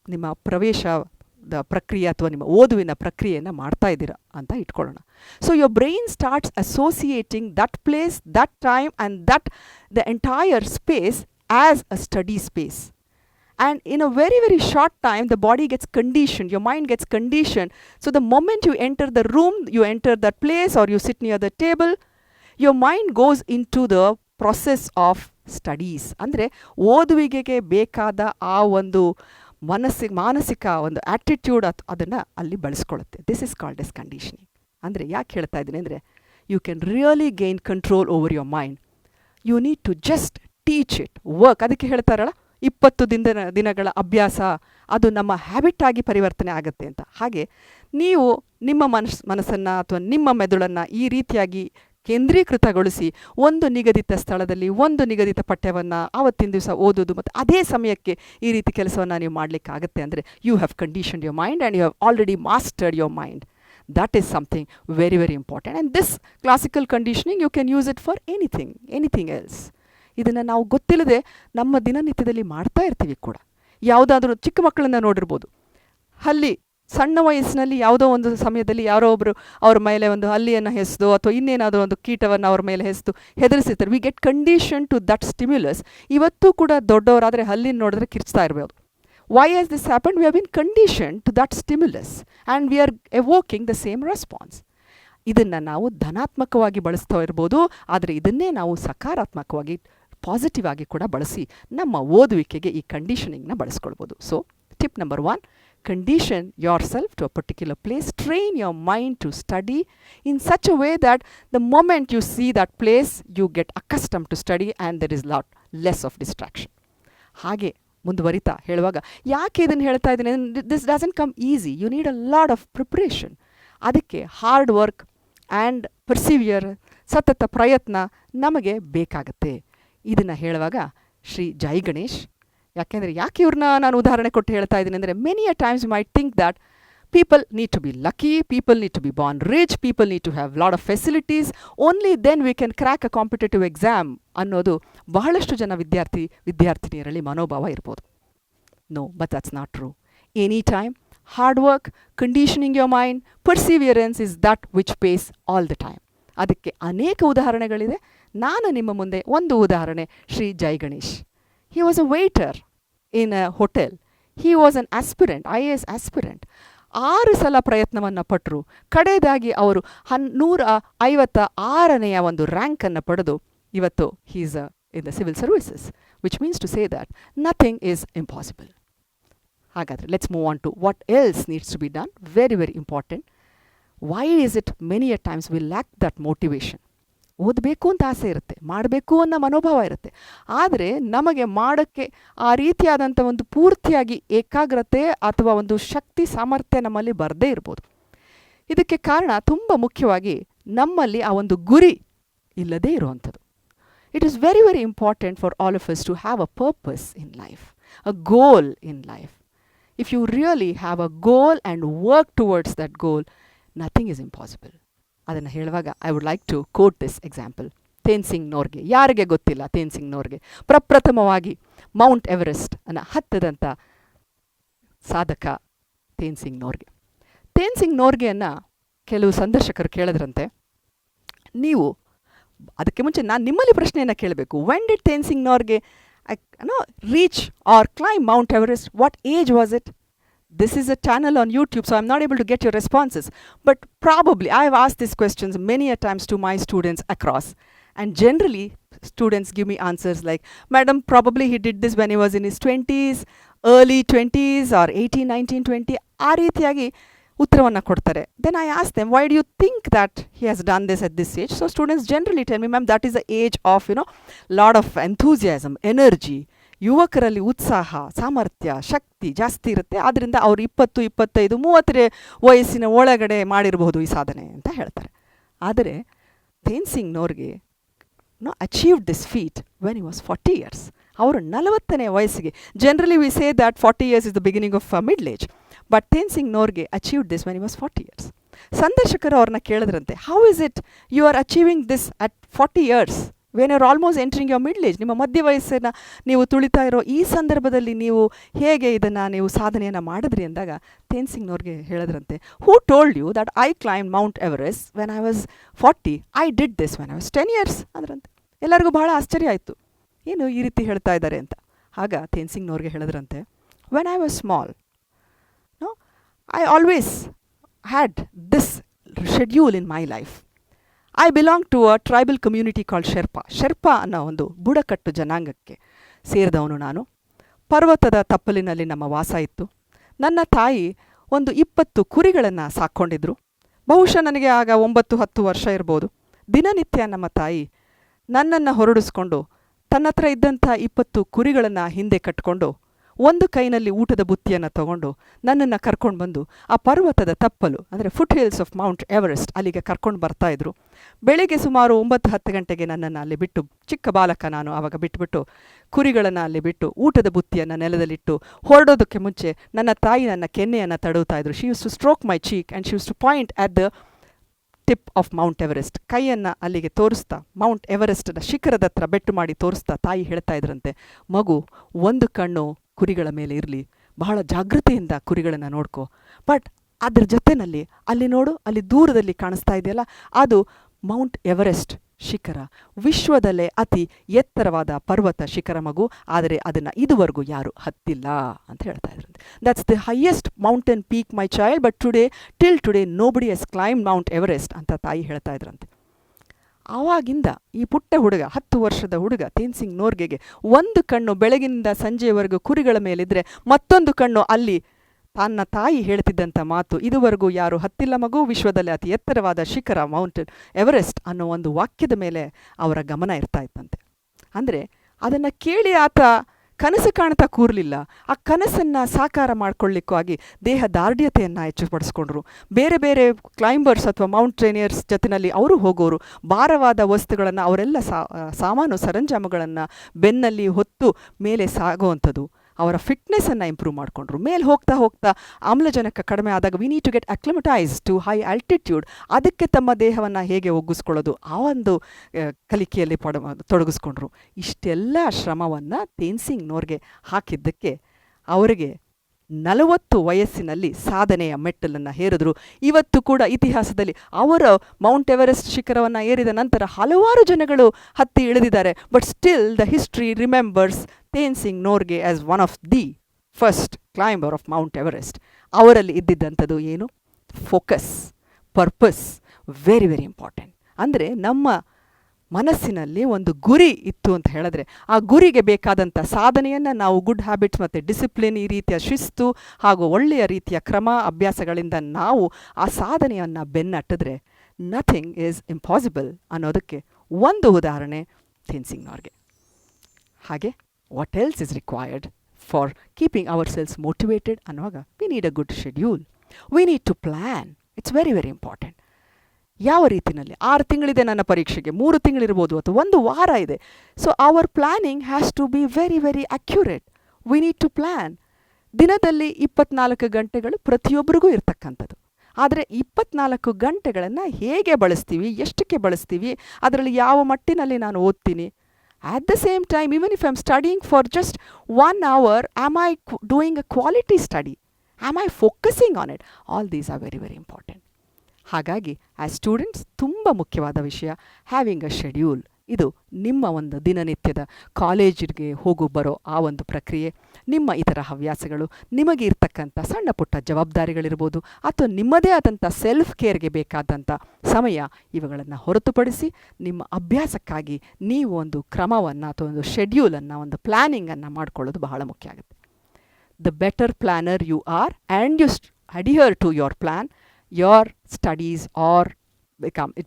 ನಿಮ್ಮ ಪ್ರವೇಶದ ಪ್ರಕ್ರಿಯೆ ಅಥವಾ ನಿಮ್ಮ ಓದುವಿನ ಪ್ರಕ್ರಿಯೆಯನ್ನು ಮಾಡ್ತಾ ಇದ್ದೀರಾ ಅಂತ ಇಟ್ಕೊಳ್ಳೋಣ. So your brain starts associating that place, that time and that the entire space as a study space. And in a very, very short time, the body gets conditioned, your mind gets conditioned. So the moment you enter the room, you enter that place or you sit near the table, your mind goes into the process of studies. ಅಂದರೆ ಓದುವಿಗೆಗೆ ಬೇಕಾದ ಆ ಒಂದು ಮಾನಸಿಕ ಒಂದು attitude ಅದನ್ನು ಅಲ್ಲಿ ಬಳಸ್ಕೊಳ್ಳುತ್ತೆ. This is called as conditioning. ಅಂದರೆ ಯಾಕೆ ಹೇಳ್ತಾ ಇದ್ದೀನಿ ಅಂದರೆ, you can really gain control over your mind. You need to just teach it, work. ಅದಕ್ಕೆ ಹೇಳ್ತಾರಲ್ಲ 20 ದಿನಗಳ ಅಭ್ಯಾಸ, ಅದು ನಮ್ಮ ಹ್ಯಾಬಿಟ್ ಆಗಿ ಪರಿವರ್ತನೆ ಆಗುತ್ತೆ ಅಂತ. ಹಾಗೆ ನೀವು ನಿಮ್ಮ ಮನಸ್ಸನ್ನು ಅಥವಾ ನಿಮ್ಮ ಮೆದುಳನ್ನು ಈ ರೀತಿಯಾಗಿ ಕೇಂದ್ರೀಕೃತಗೊಳಿಸಿ ಒಂದು ನಿಗದಿತ ಸ್ಥಳದಲ್ಲಿ ಒಂದು ನಿಗದಿತ ಪಠ್ಯವನ್ನು ಆವತ್ತಿನ ದಿವಸ ಓದೋದು ಮತ್ತು ಅದೇ ಸಮಯಕ್ಕೆ ಈ ರೀತಿ ಕೆಲಸವನ್ನು ನೀವು ಮಾಡಲಿಕ್ಕಾಗತ್ತೆ ಅಂದರೆ you have conditioned your mind and you have already mastered your mind. That is something very, very important. And this classical conditioning, you can use it for anything else. ಇದನ್ನು ನಾವು ಗೊತ್ತಿಲ್ಲದೆ ನಮ್ಮ ದಿನನಿತ್ಯದಲ್ಲಿ ಮಾಡ್ತಾ ಇರ್ತೀವಿ ಕೂಡ. ಯಾವುದಾದ್ರೂ ಚಿಕ್ಕ ಮಕ್ಕಳನ್ನ ನೋಡಿರ್ಬೋದು, ಹಲ್ಲಿ ಸಣ್ಣ ವಯಸ್ಸಿನಲ್ಲಿ ಯಾವುದೋ ಒಂದು ಸಮಯದಲ್ಲಿ ಯಾರೋ ಒಬ್ಬರು ಅವ್ರ ಮೇಲೆ ಒಂದು ಹಲ್ಲಿಯನ್ನು ಹೆಸೆದು ಅಥವಾ ಇನ್ನೇನಾದರೂ ಒಂದು ಕೀಟವನ್ನು ಅವ್ರ ಮೇಲೆ ಹೆಸೆದು ಹೆದರಿಸಿರ್ತಾರೆ. We get condition to that stimulus. ಇವತ್ತು ಕೂಡ ದೊಡ್ಡವರಾದರೆ ಹಲ್ಲಿನ ನೋಡಿದ್ರೆ ಕಿರ್ಚ್ತಾ ಇರ್ಬೋದು. Why has this happened? We have been conditioned to that stimulus and we are evoking the same response. ಇದನ್ನು ನಾವು ಧನಾತ್ಮಕವಾಗಿ ಬಳಸ್ತಾ ಇರ್ಬೋದು, ಆದರೆ ಇದನ್ನೇ ನಾವು ಸಕಾರಾತ್ಮಕವಾಗಿ ಪಾಸಿಟಿವ್ ಆಗಿ ಕೂಡ ಬಳಸಿ ನಮ್ಮ ಓದುವಿಕೆಗೆ ಈ ಕಂಡೀಷನಿಂಗ್ನ ಬಳಸ್ಕೊಳ್ಬೋದು. So tip number 1, condition yourself to a particular place. Train your mind to study in such a way that the moment you see that place, you get accustomed to study and there is less of distraction. ಹಾಗೆ ಮುಂದುವರಿತಾ ಹೇಳುವಾಗ ಯಾಕೆ ಇದನ್ನು ಹೇಳ್ತಾ ಇದ್ದೀನಿ, this doesn't come easy. You need a lot of preparation. ಅದಕ್ಕೆ hard work and persevere, ಸತತ ಪ್ರಯತ್ನ ನಮಗೆ ಬೇಕಾಗತ್ತೆ. ಇದನ್ನು ಹೇಳುವಾಗ ಶ್ರೀ ಜೈ ಗಣೇಶ್, ಯಾಕೆಂದರೆ ಯಾಕೆ ಇವ್ರನ್ನ ನಾನು ಉದಾಹರಣೆ ಕೊಟ್ಟು ಹೇಳ್ತಾ ಇದ್ದೀನಿ ಅಂದರೆ, many a times you might think that people need to be lucky, people need to be born rich, people need to have lot of facilities, only then we can crack a competitive exam ಅನ್ನೋದು ಬಹಳಷ್ಟು ಜನ ವಿದ್ಯಾರ್ಥಿನಿಯರಲ್ಲಿ ಮನೋಭಾವ ಇರ್ಬೋದು. No, but that's not true. Anytime, hard work, conditioning your mind, perseverance is that which pays all the time. ಅದಕ್ಕೆ ಅನೇಕ ಉದಾಹರಣೆಗಳಿದೆ. ನಾನು ನಿಮ್ಮ ಮುಂದೆ ಒಂದು ಉದಾಹರಣೆ, ಶ್ರೀ ಜೈ Ganesh. He was a waiter in a hotel. He was an aspirant, IAS aspirant. 6 ಸಲ ಪ್ರಯತ್ನವನ್ನು ಪಟ್ಟರು. ಕಡೆಯದಾಗಿ ಅವರು 156ನೇ ಒಂದು ರ್ಯಾಂಕನ್ನು ಪಡೆದು ಇವತ್ತು he is in the civil services, which means to say that nothing is impossible. ಹಾಗಾದರೆ let's move on to what else needs to be done. Very, very important. Why is it many a times we lack that motivation? ಓದಬೇಕು ಅಂತ ಆಸೆ ಇರುತ್ತೆ, ಮಾಡಬೇಕು ಅನ್ನೋ ಮನೋಭಾವ ಇರುತ್ತೆ, ಆದರೆ ನಮಗೆ ಮಾಡೋಕ್ಕೆ ಆ ರೀತಿಯಾದಂಥ ಒಂದು ಪೂರ್ತಿಯಾಗಿ ಏಕಾಗ್ರತೆ ಅಥವಾ ಒಂದು ಶಕ್ತಿ ಸಾಮರ್ಥ್ಯ ನಮ್ಮಲ್ಲಿ ಬರದೇ ಇರ್ಬೋದು. ಇದಕ್ಕೆ ಕಾರಣ ತುಂಬ ಮುಖ್ಯವಾಗಿ ನಮ್ಮಲ್ಲಿ ಆ ಒಂದು ಗುರಿ ಇಲ್ಲದೇ ಇರುವಂಥದ್ದು. It is very, very important for all of us to have a purpose in life, a goal in life. If you really have a goal and work towards that goal, nothing is impossible. ಅದನ್ನು ಹೇಳುವಾಗ I would like to quote this example. Tenzing Norgay, ಯಾರಿಗೆ ಗೊತ್ತಿಲ್ಲ ತೇನ್ಸಿಂಗ್ ನೋರ್ಗೆ? ಪ್ರಪ್ರಥಮವಾಗಿ Mount Everest ಅನ್ನು ಹತ್ತದಂಥ ಸಾಧಕ ತೇನ್ಸಿಂಗ್ ನೋರ್ಗೆ. ತೇನ್ಸಿಂಗ್ ನೋರ್ಗೆಯನ್ನು ಕೆಲವು ಸಂದರ್ಶಕರು ಕೇಳಿದ್ರಂತೆ, ನೀವು ಅದಕ್ಕೆ ಮುಂಚೆ ನಾನು ನಿಮ್ಮಲ್ಲಿ ಪ್ರಶ್ನೆಯನ್ನು ಕೇಳಬೇಕು. When did Tenzing Norgay reach or climb Mount Everest? What age was it? This is a channel on YouTube, so I'm not able to get your responses. But probably, I've asked these questions many a times to my students across. And generally, students give me answers like, Madam, probably he did this when he was in his 20s, early 20s, or 18, 19, 20. ಆ ರೀತಿಯಾಗಿ ಉತ್ತರವನ್ನು ಕೊಡ್ತಾರೆ. Then I ask them, why do you think that he has done this at this age? So students generally tell me, ma'am, that is the age of, lot of enthusiasm, energy. ಯುವಕರಲ್ಲಿ ಉತ್ಸಾಹ, ಸಾಮರ್ಥ್ಯ, ಶಕ್ತಿ ಜಾಸ್ತಿ ಇರುತ್ತೆ, ಆದ್ದರಿಂದ ಅವರು 20, 25, 30 ವಯಸ್ಸಿನ ಒಳಗಡೆ ಮಾಡಿರಬಹುದು ಈ ಸಾಧನೆ ಅಂತ ಹೇಳ್ತಾರೆ. ಆದರೆ Tenzing Norgay achieved this feat when he was 40 years. ಅವರು 40ನೇ ವಯಸ್ಸಿಗೆ, generally we say that 40 years is the beginning of middle age, but Tenzing Norgay achieved this when he was 40 years. ಸಂದರ್ಶಕರು ಅವ್ರನ್ನ ಕೇಳಿದ್ರಂತೆ, how is it you are achieving this at 40 years? When are almost entering your middle age, ನಿಮ್ಮ ಮಧ್ಯ ವಯಸ್ಸನ್ನು ನೀವು ತುಳಿತಾ ಇರೋ ಈ ಸಂದರ್ಭದಲ್ಲಿ ನೀವು ಹೇಗೆ ಇದನ್ನು ನೀವು ಸಾಧನೆಯನ್ನು ಮಾಡಿದ್ರಿ ಅಂದಾಗ ತೇನ್ಸಿಂಗ್ ನೋರ್ಗೆ ಹೇಳಿದ್ರಂತೆ, who told you that I climb Mount Everest when I was 40? I did this when I was 10 years ಅಂದ್ರಂತೆ. ಎಲ್ಲರಿಗೂ ಬಹಳ ಆಶ್ಚರ್ಯ ಆಯಿತು, ಏನು ಈ ರೀತಿ ಹೇಳ್ತಾ ಇದ್ದಾರೆ ಅಂತ. ಆಗ ತೇನ್ಸಿಂಗ್ ನೋರ್ಗೆ ಹೇಳಿದ್ರಂತೆ, when I was small, I always had this schedule in my life. I belong to a tribal community called Sherpa. Sherpa ಅನ್ನೋ ಒಂದು ಬುಡಕಟ್ಟು ಜನಾಂಗಕ್ಕೆ ಸೇರಿದವನು ನಾನು. ಪರ್ವತದ ತಪ್ಪಲಿನಲ್ಲಿ ನಮ್ಮ ವಾಸ ಇತ್ತು. ನನ್ನ ತಾಯಿ ಒಂದು 20 ಕುರಿಗಳನ್ನು ಸಾಕ್ಕೊಂಡಿದ್ರು. ಬಹುಶಃ ನನಗೆ ಆಗ 9-10 ವರ್ಷ ಇರ್ಬೋದು. ದಿನನಿತ್ಯ ನಮ್ಮ ತಾಯಿ ನನ್ನನ್ನು ಹೊರಡಿಸ್ಕೊಂಡು ತನ್ನ ಹತ್ರ ಇದ್ದಂಥ 20 ಕುರಿಗಳನ್ನು ಹಿಂದೆ ಕಟ್ಕೊಂಡು ಒಂದು ಕೈನಲ್ಲಿ ಊಟದ ಬುತ್ತಿಯನ್ನು ತಗೊಂಡು ನನ್ನನ್ನು ಕರ್ಕೊಂಡು ಬಂದು ಆ ಪರ್ವತದ ತಪ್ಪಲು ಅಂದರೆ foot hills of Mount Everest ಅಲ್ಲಿಗೆ ಕರ್ಕೊಂಡು ಬರ್ತಾಯಿದ್ರು. ಬೆಳಿಗ್ಗೆ ಸುಮಾರು 9-10 ಗಂಟೆಗೆ ನನ್ನನ್ನು ಅಲ್ಲಿ ಬಿಟ್ಟು, ಚಿಕ್ಕ ಬಾಲಕ ನಾನು ಆವಾಗ ಬಿಟ್ಟುಬಿಟ್ಟು ಕುರಿಗಳನ್ನು ಅಲ್ಲಿ ಬಿಟ್ಟು ಊಟದ ಬುತ್ತಿಯನ್ನು ನೆಲದಲ್ಲಿಟ್ಟು ಹೊರಡೋದಕ್ಕೆ ಮುಂಚೆ ನನ್ನ ತಾಯಿ ನನ್ನ ಕೆನ್ನೆಯನ್ನು ತಡವುತ್ತಾ ಇದ್ರು. She use to stroke my cheek and she use to point at the tip of Mount Everest. ಕೈಯನ್ನು ಅಲ್ಲಿಗೆ ತೋರಿಸ್ತಾ ಮೌಂಟ್ ಎವರೆಸ್ಟ್ನ ಶಿಖರದ ಹತ್ರ ಬೆಟ್ಟು ಮಾಡಿ ತೋರಿಸ್ತಾ ತಾಯಿ ಹೇಳ್ತಾ ಇದ್ರಂತೆ, ಮಗು ಒಂದು ಕಣ್ಣು ಕುರಿಗಳ ಮೇಲೆ ಇರಲಿ, ಬಹಳ ಜಾಗೃತಿಯಿಂದ ಕುರಿಗಳನ್ನು ನೋಡ್ಕೋ. ಬಟ್ ಅದ್ರ ಜೊತೆಯಲ್ಲಿ ಅಲ್ಲಿ ನೋಡು, ಅಲ್ಲಿ ದೂರದಲ್ಲಿ ಕಾಣಿಸ್ತಾ ಇದೆಯಲ್ಲ, ಅದು ಮೌಂಟ್ ಎವರೆಸ್ಟ್ ಶಿಖರ, ವಿಶ್ವದಲ್ಲೇ ಅತಿ ಎತ್ತರವಾದ ಪರ್ವತ ಶಿಖರ ಮಗು. ಆದರೆ ಅದನ್ನು ಇದುವರೆಗೂ ಯಾರು ಹತ್ತಿಲ್ಲ ಅಂತ ಹೇಳ್ತಾ ಇದ್ರಂತೆ. That's the highest mountain peak my child, but till today nobody has climb Mount Everest ಅಂತ ತಾಯಿ ಹೇಳ್ತಾ ಇದ್ರಂತೆ. ಆವಾಗಿಂದ ಈ ಪುಟ್ಟ ಹುಡುಗ, 10 ವರ್ಷದ ಹುಡುಗ ತೇನ್ಸಿಂಗ್ ನೋರ್ಗೆಗೆ ಒಂದು ಕಣ್ಣು ಬೆಳಗಿನಿಂದ ಸಂಜೆಯವರೆಗೂ ಕುರಿಗಳ ಮೇಲಿದ್ರೆ, ಮತ್ತೊಂದು ಕಣ್ಣು ಅಲ್ಲಿ ತನ್ನ ತಾಯಿ ಹೇಳ್ತಿದ್ದಂಥ ಮಾತು, ಇದುವರೆಗೂ ಯಾರು ಹತ್ತಿಲ್ಲ ಮಗು, ವಿಶ್ವದಲ್ಲಿ ಅತಿ ಎತ್ತರವಾದ ಶಿಖರ ಮೌಂಟೇನ್ ಎವರೆಸ್ಟ್ ಅನ್ನೋ ಒಂದು ವಾಕ್ಯದ ಮೇಲೆ ಅವರ ಗಮನ ಇರ್ತಾ ಇತ್ತಂತೆ. ಅಂದರೆ ಅದನ್ನು ಕೇಳಿ ಆತ ಕನಸು ಕಾಣ್ತಾ ಕೂರಲಿಲ್ಲ. ಆ ಕನಸನ್ನು ಸಾಕಾರ ಮಾಡ್ಕೊಳ್ಳಿಕ್ಕೂ ಆಗಿ ದೇಹ ದಾರ್ಢ್ಯತೆಯನ್ನು ಹೆಚ್ಚುಪಡಿಸ್ಕೊಂಡ್ರು. ಬೇರೆ ಬೇರೆ ಕ್ಲೈಂಬರ್ಸ್ ಅಥವಾ ಮೌಂಟೇನಿಯರ್ಸ್ ಜೊತೆಯಲ್ಲಿ ಅವರು ಹೋಗೋರು. ಭಾರವಾದ ವಸ್ತುಗಳನ್ನು, ಅವರೆಲ್ಲ ಸಾಮಾನು ಸರಂಜಾಮುಗಳನ್ನು ಬೆನ್ನಲ್ಲಿ ಹೊತ್ತು ಮೇಲೆ ಸಾಗುವಂಥದ್ದು. ಅವರ ಫಿಟ್ನೆಸ್ಸನ್ನು ಇಂಪ್ರೂವ್ ಮಾಡಿಕೊಂಡ್ರು. ಮೇಲೆ ಹೋಗ್ತಾ ಹೋಗ್ತಾ ಆಮ್ಲಜನಕ ಕಡಿಮೆ ಆದಾಗ we need to get acclimatize to high altitude, ಅದಕ್ಕೆ ತಮ್ಮ ದೇಹವನ್ನು ಹೇಗೆ ಒಗ್ಗಿಸ್ಕೊಳ್ಳೋದು ಆ ಒಂದು ಕಲಿಕೆಯಲ್ಲಿ ತೊಡಗಿಸ್ಕೊಂಡ್ರು. ಇಷ್ಟೆಲ್ಲ ಶ್ರಮವನ್ನು ತೇನ್ಸಿಂಗ್ ನೋರ್ಗೆ ಹಾಕಿದ್ದಕ್ಕೆ ಅವರಿಗೆ 40 ವಯಸ್ಸಿನಲ್ಲಿ ಸಾಧನೆಯ ಮೆಟ್ಟಲನ್ನು ಹೇರಿದ್ರು. ಇವತ್ತು ಕೂಡ ಇತಿಹಾಸದಲ್ಲಿ ಅವರ ಮೌಂಟ್ ಎವರೆಸ್ಟ್ ಶಿಖರವನ್ನು ಏರಿದ ನಂತರ ಹಲವಾರು ಜನಗಳು ಹತ್ತಿ ಇಳಿದಿದ್ದಾರೆ. But still the history remembers Tenzing Norgay as one of the first climber of Mount Everest. ಅವರಲ್ಲಿ ಇದ್ದಿದ್ದಂಥದ್ದು ಏನು? Focus, purpose, very very important. ಅಂದರೆ ನಮ್ಮ ಮನಸ್ಸಿನಲ್ಲಿ ಒಂದು ಗುರಿ ಇತ್ತು ಅಂತ ಹೇಳಿದ್ರೆ, ಆ ಗುರಿಗೆ ಬೇಕಾದಂಥ ಸಾಧನೆಯನ್ನು ನಾವು ಗುಡ್ ಹ್ಯಾಬಿಟ್ಸ್ ಮತ್ತು ಡಿಸಿಪ್ಲಿನ್, ಈ ರೀತಿಯ ಶಿಸ್ತು ಹಾಗೂ ಒಳ್ಳೆಯ ರೀತಿಯ ಕ್ರಮ ಅಭ್ಯಾಸಗಳಿಂದ ನಾವು ಆ ಸಾಧನೆಯನ್ನು ಬೆನ್ನಟ್ಟಿದ್ರೆ ನಥಿಂಗ್ ಈಸ್ ಇಂಪಾಸಿಬಲ್ ಅನ್ನೋದಕ್ಕೆ ಒಂದು ಉದಾಹರಣೆ ತೇನ್ಸಿಂಗ್ ನೋರ್ಗೆ. ಹಾಗೆ what else is required for keeping ourselves motivated ಅನ್ನುವಾಗ we need a good schedule, we need to plan. It's very very important. ಯಾವ ರೀತಿಯಲ್ಲಿ 6 ತಿಂಗಳಿದೆ ನನ್ನ ಪರೀಕ್ಷೆಗೆ, 3 ತಿಂಗಳಿರ್ಬೋದು ಅಥವಾ 1 ವಾರ ಇದೆ. So our planning has to be very very accurate. We need to plan. ದಿನದಲ್ಲಿ 24 ಗಂಟೆಗಳು ಪ್ರತಿಯೊಬ್ಬರಿಗೂ ಇರ್ತಕ್ಕಂಥದ್ದು. ಆದರೆ 24 ಗಂಟೆಗಳನ್ನು ಹೇಗೆ ಬಳಸ್ತೀವಿ, ಎಷ್ಟಕ್ಕೆ ಬಳಸ್ತೀವಿ, ಅದರಲ್ಲಿ ಯಾವ ಮಟ್ಟಿನಲ್ಲಿ ನಾನು ಓದ್ತೀನಿ. At the same time, even if I'm studying for just 1 hour, am I doing a quality study? Am I focusing on it? All these are very very important. ಹಾಗಾಗಿ ಆ್ಯಸ್ ಸ್ಟೂಡೆಂಟ್ಸ್ ತುಂಬ ಮುಖ್ಯವಾದ ವಿಷಯ ಹ್ಯಾವಿಂಗ್ ಅ ಶೆಡ್ಯೂಲ್. ಇದು ನಿಮ್ಮ ಒಂದು ದಿನನಿತ್ಯದ ಕಾಲೇಜಿಗೆ ಹೋಗು ಬರೋ ಆ ಒಂದು ಪ್ರಕ್ರಿಯೆ, ನಿಮ್ಮ ಇತರ ಹವ್ಯಾಸಗಳು, ನಿಮಗೆ ಇರ್ತಕ್ಕಂಥ ಸಣ್ಣ ಪುಟ್ಟ ಜವಾಬ್ದಾರಿಗಳಿರ್ಬೋದು, ಅಥವಾ ನಿಮ್ಮದೇ ಆದಂಥ ಸೆಲ್ಫ್ ಕೇರ್ಗೆ ಬೇಕಾದಂಥ ಸಮಯ, ಇವುಗಳನ್ನು ಹೊರತುಪಡಿಸಿ ನಿಮ್ಮ ಅಭ್ಯಾಸಕ್ಕಾಗಿ ನೀವು ಒಂದು ಕ್ರಮವನ್ನು ಅಥವಾ ಒಂದು ಶೆಡ್ಯೂಲನ್ನು, ಒಂದು ಪ್ಲ್ಯಾನಿಂಗನ್ನು ಮಾಡ್ಕೊಳ್ಳೋದು ಬಹಳ ಮುಖ್ಯ ಆಗುತ್ತೆ. The better planner you are and you adhere to your plan, your studies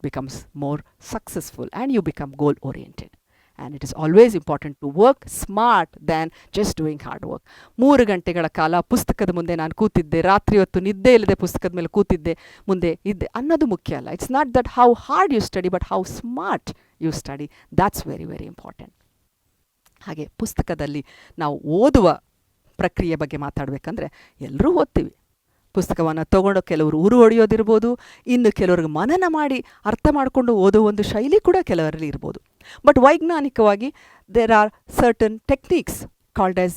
becomes more successful and you become goal oriented. And it is always important to work smart than just doing hard work. 3 ಗಂಟೆಗಳ ಕಾಲ ಪುಸ್ತಕದ ಮುಂದೆ ನಾನು ಕೂತಿದ್ದೆ, ರಾತ್ರಿ ಹೊತ್ತು ನಿದ್ದೆ ಇಲ್ಲದೆ ಪುಸ್ತಕದ ಮೇಲೆ ಕೂತಿದ್ದೆ, ಮುಂದೆ ಇದ್ದೆ ಅನ್ನೋದು ಮುಖ್ಯ ಅಲ್ಲ. It's not that how hard you study, but how smart you study. That's very very important. ಹಾಗೆ ಪುಸ್ತಕದಲ್ಲಿ ನಾವು ಓದುವ ಪ್ರಕ್ರಿಯೆ ಬಗ್ಗೆ ಮಾತಾಡಬೇಕಂದ್ರೆ, ಎಲ್ಲರೂ ಓದ್ತೀವಿ ಪುಸ್ತಕವನ್ನು ತೊಗೊಂಡು, ಕೆಲವರು ಊರು ಹೊಡೆಯೋದಿರ್ಬೋದು, ಇನ್ನು ಕೆಲವ್ರಿಗೆ ಮನನ ಮಾಡಿ ಅರ್ಥ ಮಾಡಿಕೊಂಡು ಓದೋ ಒಂದು ಶೈಲಿ ಕೂಡ ಕೆಲವರಲ್ಲಿ ಇರ್ಬೋದು. ಬಟ್ ವೈಜ್ಞಾನಿಕವಾಗಿ there are certain techniques called as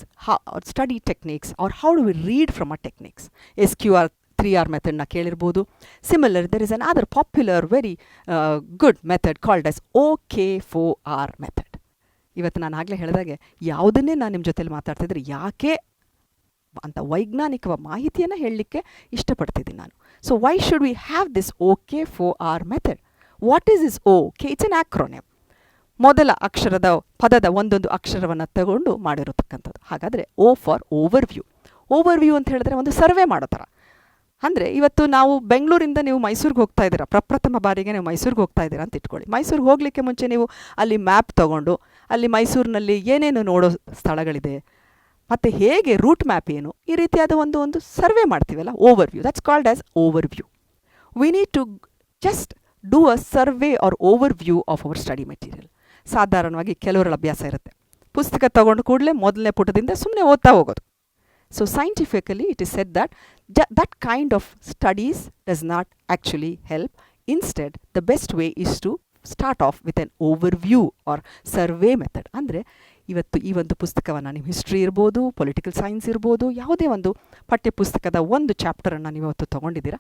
study techniques or how do we read from a techniques. SQR 3R ಮೆಥಡ್ನ ಕೇಳಿರ್ಬೋದು. Similar there is an other popular very good method called as OK4R method. ಇವತ್ತು ನಾನು ಆಗಲೇ ಹೇಳಿದಾಗೆ ಯಾವುದನ್ನೇ ನಾನು ನಿಮ್ಮ ಜೊತೆಲಿ ಮಾತಾಡ್ತಿದ್ರೆ ಯಾಕೆ ಅಂತ ವೈಜ್ಞಾನಿಕ ಮಾಹಿತಿಯನ್ನು ಹೇಳಲಿಕ್ಕೆ ಇಷ್ಟಪಡ್ತಿದ್ದೀನಿ ನಾನು. So why should we have this OK4R method? What is this OK? It's an acronym. ಮೊದಲ ಅಕ್ಷರದ ಪದದ ಒಂದೊಂದು ಅಕ್ಷರವನ್ನು ತಗೊಂಡು ಮಾಡಿರತಕ್ಕಂಥದ್ದು. ಹಾಗಾದರೆ ಓ ಫಾರ್ ಓವರ್ವ್ಯೂ. ಓವರ್ವ್ಯೂ ಅಂತ ಹೇಳಿದ್ರೆ ಒಂದು ಸರ್ವೆ ಮಾಡೋ ಥರ. ಅಂದರೆ ಇವತ್ತು ನಾವು ಬೆಂಗಳೂರಿಂದ ನೀವು ಮೈಸೂರಿಗೆ ಹೋಗ್ತಾ ಇದ್ದೀರಾ, ಪ್ರಪ್ರಥಮ ಬಾರಿಗೆ ನೀವು ಮೈಸೂರಿಗೆ ಹೋಗ್ತಾ ಇದ್ದೀರಾ ಅಂತ ಇಟ್ಕೊಳ್ಳಿ. ಮೈಸೂರಿಗೆ ಹೋಗಲಿಕ್ಕೆ ಮುಂಚೆ ನೀವು ಅಲ್ಲಿ ಮ್ಯಾಪ್ ತೊಗೊಂಡು ಅಲ್ಲಿ ಮೈಸೂರಿನಲ್ಲಿ ಏನೇನು ನೋಡೋ ಸ್ಥಳಗಳಿದೆ ಮತ್ತು ಹೇಗೆ ರೂಟ್ ಮ್ಯಾಪ್ ಏನು, ಈ ರೀತಿಯಾದ ಒಂದು ಸರ್ವೆ ಮಾಡ್ತೀವಲ್ಲ, overview. That's called as overview. We need to just do a survey or overview of our study material. ಸಾಧಾರಣವಾಗಿ ಕೆಲವರ ಅಭ್ಯಾಸ ಇರುತ್ತೆ, ಪುಸ್ತಕ ತಗೊಂಡು ಕೂಡಲೇ ಮೊದಲನೇ ಪುಟದಿಂದ ಸುಮ್ಮನೆ ಓದ್ತಾ ಹೋಗೋದು. So scientifically it is said that that kind of studies does not actually help. Instead, the best way is to start off with an overview or survey method. ಅಂದರೆ ಇವತ್ತು ಈ ಒಂದು ಪುಸ್ತಕವನ್ನು ನೀವು ಹಿಸ್ಟ್ರಿ ಇರ್ಬೋದು, ಪೊಲಿಟಿಕಲ್ ಸೈನ್ಸ್ ಇರ್ಬೋದು, ಯಾವುದೇ ಒಂದು ಪಠ್ಯಪುಸ್ತಕದ ಒಂದು ಚಾಪ್ಟರನ್ನು ನೀವು ಇವತ್ತು ತೊಗೊಂಡಿದ್ದೀರಾ.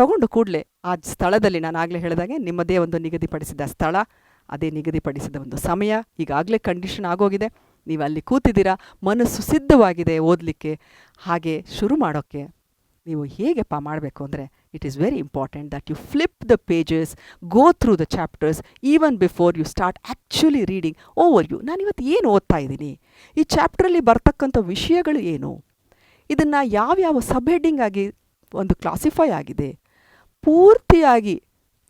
ತಗೊಂಡು ಕೂಡಲೇ ಆ ಸ್ಥಳದಲ್ಲಿ ನಾನು ಆಗಲೇ ಹೇಳಿದಾಗೆ ನಿಮ್ಮದೇ ಒಂದು ನಿಗದಿಪಡಿಸಿದ ಸ್ಥಳ, ಅದೇ ನಿಗದಿಪಡಿಸಿದ ಒಂದು ಸಮಯ ಈಗಾಗಲೇ ಕಂಡೀಷನ್ ಆಗೋಗಿದೆ. ನೀವು ಅಲ್ಲಿ ಕೂತಿದ್ದೀರಾ, ಮನಸ್ಸು ಸಿದ್ಧವಾಗಿದೆ ಓದಲಿಕ್ಕೆ. ಹಾಗೆ ಶುರು ಮಾಡೋಕ್ಕೆ ನೀವು ಹೇಗೆಪ್ಪ ಮಾಡಬೇಕು ಅಂದರೆ, it is very important that you flip the pages, go through the chapters even before you start actually reading overview. ನಾನಿವತ್ತು ಏನು ಓದ್ತಾ ಇದ್ದೀನಿ, ಈ ಚಾಪ್ಟ್ರಲ್ಲಿ ಬರ್ತಕ್ಕಂಥ ವಿಷಯಗಳು ಏನು, ಇದನ್ನು ಯಾವ್ಯಾವ ಸಬ್ ಹೆಡ್ಡಿಂಗ್ ಆಗಿ ಒಂದು ಕ್ಲಾಸಿಫೈ ಆಗಿದೆ, ಪೂರ್ತಿಯಾಗಿ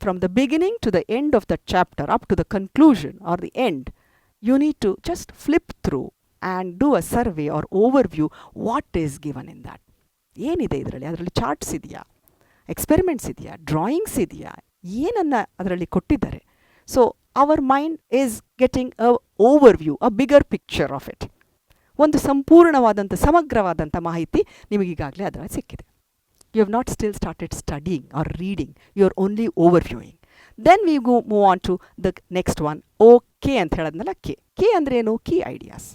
from the beginning to the end of the chapter up to the conclusion or the end. You need to just flip through and do a survey or overview what is given in that. ಏನಿದೆ ಇದರಲ್ಲಿ, ಅದರಲ್ಲಿ charts ಇದೆಯಾ, experiments ಇದೆಯಾ, drawings ಇದೆಯಾ, ಏನನ್ನು ಅದರಲ್ಲಿ ಕೊಟ್ಟಿದ್ದಾರೆ. So our mind is getting a overview, a bigger picture of it. ಒಂದು ಸಂಪೂರ್ಣವಾದಂಥ ಸಮಗ್ರವಾದಂಥ ಮಾಹಿತಿ ನಿಮಗೀಗಾಗಲೇ ಅದರಲ್ಲಿ ಸಿಕ್ಕಿದೆ. You have not still started studying or reading, you are only overviewing. Then we move on to the next one. K ಅಂತ ಹೇಳೋದ್ನಲ್ಲ, K ಅಂದರೆ ಏನು? Key ideas.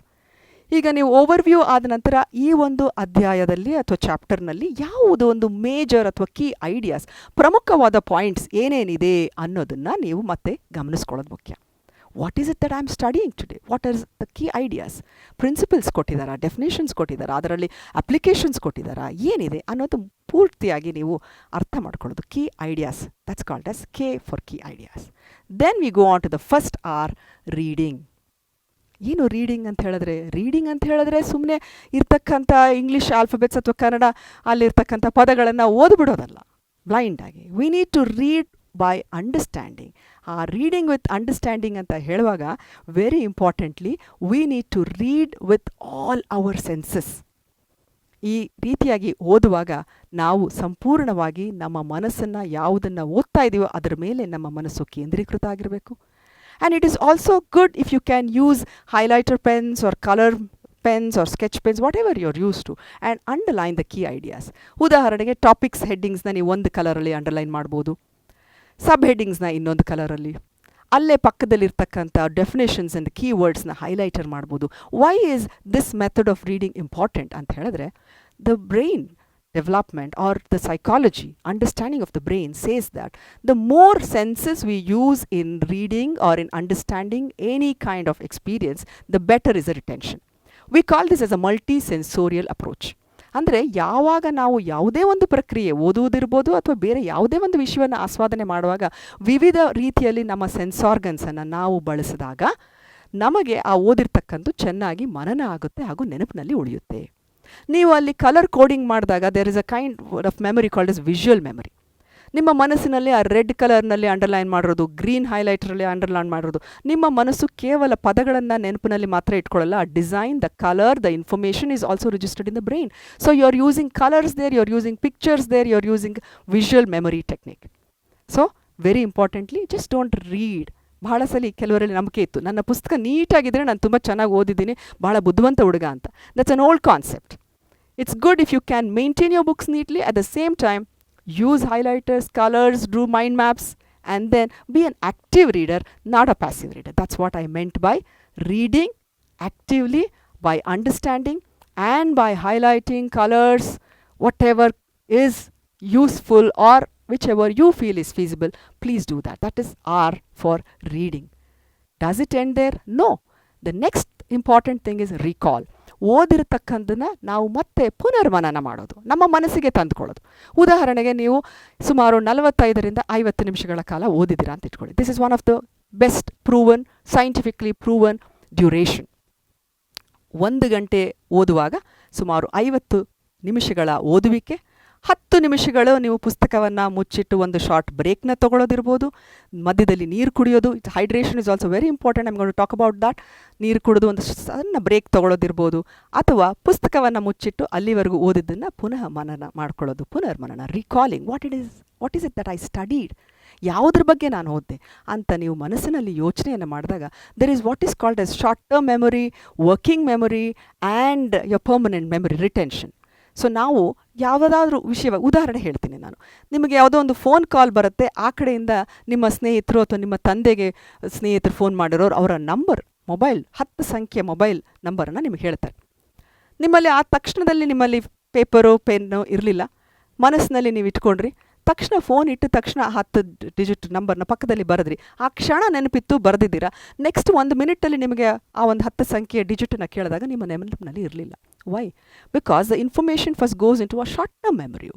ಈಗ ನೀವು ಓವರ್ವ್ಯೂ ಆದ ನಂತರ ಈ ಒಂದು ಅಧ್ಯಾಯದಲ್ಲಿ ಅಥವಾ ಚಾಪ್ಟರ್ನಲ್ಲಿ ಯಾವುದು ಒಂದು ಮೇಜರ್ ಅಥವಾ ಕೀ ಐಡಿಯಾಸ್, ಪ್ರಮುಖವಾದ ಪಾಯಿಂಟ್ಸ್ ಏನೇನಿದೆ ಅನ್ನೋದನ್ನು ನೀವು ಮತ್ತೆ ಗಮನಿಸ್ಕೊಳ್ಳೋದು ಮುಖ್ಯ. What is it that I am studying today, what are the key ideas, principles ಕೊಟ್ಟಿದ್ದಾರಾ, ಡೆಫಿನೇಷನ್ಸ್ ಕೊಟ್ಟಿದ್ದಾರಾ, ಅದರಲ್ಲಿ ಅಪ್ಲಿಕೇಶನ್ಸ್ ಕೊಟ್ಟಿದ್ದಾರಾ, ಏನಿದೆ ಅನ್ನೋದು ಪೂರ್ತಿಯಾಗಿ ನೀವು ಅರ್ಥ ಮಾಡ್ಕೊಳ್ಳೋದು. Key ideas, that's called as K for key ideas. Then we go on to the first R, reading. ಏನು ರೀಡಿಂಗ್ ಅಂತ ಹೇಳಿದ್ರೆ? ರೀಡಿಂಗ್ ಅಂತ ಹೇಳಿದ್ರೆ ಸುಮ್ಮನೆ ಇರ್ತಕ್ಕಂಥ ಇಂಗ್ಲೀಷ್ ಆಲ್ಫಬೆಟ್ಸ್ ಅಥವಾ ಕನ್ನಡ ಅಲ್ಲಿರ್ತಕ್ಕಂಥ ಪದಗಳನ್ನು ಓದ್ಬಿಡೋದಲ್ಲ ಬ್ಲೈಂಡಾಗಿ. We need to read by understanding. ಆ ರೀಡಿಂಗ್ ವಿತ್ ಅಂಡರ್ಸ್ಟ್ಯಾಂಡಿಂಗ್ ಅಂತ ಹೇಳುವಾಗ very importantly we need to read with all our senses. ಈ ರೀತಿಯಾಗಿ ಓದುವಾಗ ನಾವು ಸಂಪೂರ್ಣವಾಗಿ ನಮ್ಮ ಮನಸ್ಸನ್ನು ಯಾವುದನ್ನು ಓದ್ತಾ ಇದ್ದೀವೋ ಅದರ ಮೇಲೆ ನಮ್ಮ ಮನಸ್ಸು ಕೇಂದ್ರೀಕೃತ ಆಗಿರಬೇಕು. And it is also good if you can use highlighter pens or color pens or sketch pens, whatever you're used to, and underline the key ideas. ಉದಾಹರಣೆಗೆ ಟಾಪಿಕ್ಸ್ ಹೆಡ್ಡಿಂಗ್ಸ್ನ ನೀವು ಒಂದು ಕಲರಲ್ಲಿ ಅಂಡರ್ಲೈನ್ ಮಾಡ್ಬೋದು, ಸಬ್ ಹೆಡ್ಡಿಂಗ್ಸ್ನ ಇನ್ನೊಂದು ಕಲರಲ್ಲಿ, ಅಲ್ಲೇ ಪಕ್ಕದಲ್ಲಿರ್ತಕ್ಕಂಥ ಡೆಫಿನೇಷನ್ಸ್ ಆ್ಯಂಡ್ ಕೀವರ್ಡ್ಸ್ನ ಹೈಲೈಟರ್ ಮಾಡ್ಬೋದು. Why is this method of reading important ಅಂತ ಹೇಳಿದ್ರೆ, the brain development or the psychology, understanding of the brain says that the more senses we use in reading or in understanding any kind of experience, the better is the retention. We call this as a multi-sensorial approach. ಅಂದರೆ ಯಾವಾಗ ನಾವು ಯಾವುದೇ ಒಂದು ಪ್ರಕ್ರಿಯೆ ಓದುವುದಿರ್ಬೋದು ಅಥವಾ ಬೇರೆ ಯಾವುದೇ ಒಂದು ವಿಷಯವನ್ನು ಆಸ್ವಾದನೆ ಮಾಡುವಾಗ ವಿವಿಧ ರೀತಿಯಲ್ಲಿ ನಮ್ಮ ಸೆನ್ಸ್ ಆರ್ಗನ್ಸನ್ನು ನಾವು ಬಳಸಿದಾಗ ನಮಗೆ ಆ ಓದಿರ್ತಕ್ಕಂಥ ಚೆನ್ನಾಗಿ ಮನನ ಆಗುತ್ತೆ ಹಾಗೂ ನೆನಪಿನಲ್ಲಿ ಉಳಿಯುತ್ತೆ. ನೀವು ಅಲ್ಲಿ ಕಲರ್ ಕೋಡಿಂಗ್ ಮಾಡಿದಾಗ there is a kind of memory called is visual memory. ನಿಮ್ಮ ಮನಸ್ಸಿನಲ್ಲಿ ಆ ರೆಡ್ ಕಲರ್ನಲ್ಲಿ ಅಂಡರ್ಲೈನ್ ಮಾಡಿರೋದು, ಗ್ರೀನ್ ಹೈಲೈಟರಲ್ಲಿ ಅಂಡರ್ಲೈನ್ ಮಾಡಿರೋದು, ನಿಮ್ಮ ಮನಸ್ಸು ಕೇವಲ ಪದಗಳನ್ನು ನೆನಪಿನಲ್ಲಿ ಮಾತ್ರ ಇಟ್ಕೊಳ್ಳಲ್ಲ. ಆ design, the colour, the information is also registered in the brain. So you are using colours there, you are using pictures there, you are using visual memory technique. So very importantly just don't read. ಬಹಳ ಸಲ ಕೆಲವರಲ್ಲಿ ನಂಬಿಕೆ ಇತ್ತು, ನನ್ನ ಪುಸ್ತಕ ನೀಟಾಗಿದ್ದರೆ ನಾನು ತುಂಬ ಚೆನ್ನಾಗಿ ಓದಿದ್ದೀನಿ, ಬಹಳ ಬುದ್ಧಿವಂತ ಹುಡುಗ ಅಂತ. That's an old concept. It's good if you can maintain your books neatly, at the same time use highlighters, colors, do mind maps, and then be an active reader, not a passive reader. That's what I meant by reading actively, by understanding, and by highlighting colors, whatever is useful or whichever you feel is feasible. Please do that. That is R for reading. Does it end there? No. The next important thing is recall. ಓದಿರತಕ್ಕಂಥದ್ದನ್ನು ನಾವು ಮತ್ತೆ ಪುನರ್ಮನನ ಮಾಡೋದು, ನಮ್ಮ ಮನಸ್ಸಿಗೆ ತಂದುಕೊಳ್ಳೋದು. ಉದಾಹರಣೆಗೆ ನೀವು ಸುಮಾರು 45 ರಿಂದ 50 ನಿಮಿಷಗಳ ಕಾಲ ಓದಿದ್ದೀರಾ ಅಂತ ಇಟ್ಕೊಳ್ಳಿ. This is one of the best proven, scientifically proven duration. 1 ಗಂಟೆ ಓದುವಾಗ ಸುಮಾರು 50 ನಿಮಿಷಗಳ ಓದುವಿಕೆ, 10 ನಿಮಿಷಗಳು ನೀವು ಪುಸ್ತಕವನ್ನು ಮುಚ್ಚಿಟ್ಟು ಒಂದು ಶಾರ್ಟ್ ಬ್ರೇಕ್ನ ತಗೊಳ್ಳೋದಿರ್ಬೋದು, ಮಧ್ಯದಲ್ಲಿ ನೀರು ಕುಡಿಯೋದು. Hydration is also very important. I'm going to talk about that. ನೀರು ಕುಡಿದು ಒಂದು ಸಣ್ಣ ಬ್ರೇಕ್ ತಗೊಳ್ಳೋದಿರ್ಬೋದು, ಅಥವಾ ಪುಸ್ತಕವನ್ನು ಮುಚ್ಚಿಟ್ಟು ಅಲ್ಲಿವರೆಗೂ ಓದಿದ್ದನ್ನು ಪುನಃ ಮನನ ಮಾಡ್ಕೊಳ್ಳೋದು, ಪುನರ್ಮನನ, recalling what is it that I studied, ಯಾವುದ್ರ ಬಗ್ಗೆ ನಾನು ಓದಿದೆ ಅಂತ ನೀವು ಮನಸ್ಸಿನಲ್ಲಿ ಯೋಚನೆಯನ್ನು ಮಾಡಿದಾಗ there is what is called as short term memory, working memory and your permanent memory, retention. So ನಾವು ಯಾವುದಾದ್ರೂ ವಿಷಯ, ಉದಾಹರಣೆ ಹೇಳ್ತೀನಿ ನಾನು. ನಿಮಗೆ ಯಾವುದೋ ಒಂದು ಫೋನ್ ಕಾಲ್ ಬರುತ್ತೆ, ಆ ಕಡೆಯಿಂದ ನಿಮ್ಮ ಸ್ನೇಹಿತರು ಅಥವಾ ನಿಮ್ಮ ತಂದೆಗೆ ಸ್ನೇಹಿತರು ಫೋನ್ ಮಾಡಿರೋರು ಅವರ ನಂಬರ್, ಮೊಬೈಲ್ 10 ಸಂಖ್ಯೆ ಮೊಬೈಲ್ ನಂಬರನ್ನು ನಿಮಗೆ ಹೇಳ್ತಾರೆ. ನಿಮ್ಮಲ್ಲಿ ಆ ತಕ್ಷಣದಲ್ಲಿ ನಿಮ್ಮಲ್ಲಿ ಪೇಪರು ಪೆನ್ನು ಇರಲಿಲ್ಲ, ಮನಸ್ಸಿನಲ್ಲಿ ನೀವು ಇಟ್ಕೊಂಡ್ರಿ. ತಕ್ಷಣ ಫೋನ್ ಇಟ್ಟ ತಕ್ಷಣ 10 ಡಿಜಿಟ್ ನಂಬರ್ನ ಪಕ್ಕದಲ್ಲಿ ಬರೆದ್ರಿ. ಆ ಕ್ಷಣ ನೆನಪಿತ್ತು, ಬರೆದಿದ್ದೀರಾ. ನೆಕ್ಸ್ಟ್ 1 ಮಿನಿಟಲ್ಲಿ ನಿಮಗೆ ಆ ಒಂದು 10 ಸಂಖ್ಯೆಯ ಡಿಜಿಟನ್ನು ಕೇಳಿದಾಗ ನಿಮ್ಮ ನೆನಪಿನಲ್ಲಿ ಇರಲಿಲ್ಲ. Why? Because the information first goes into a short term memory.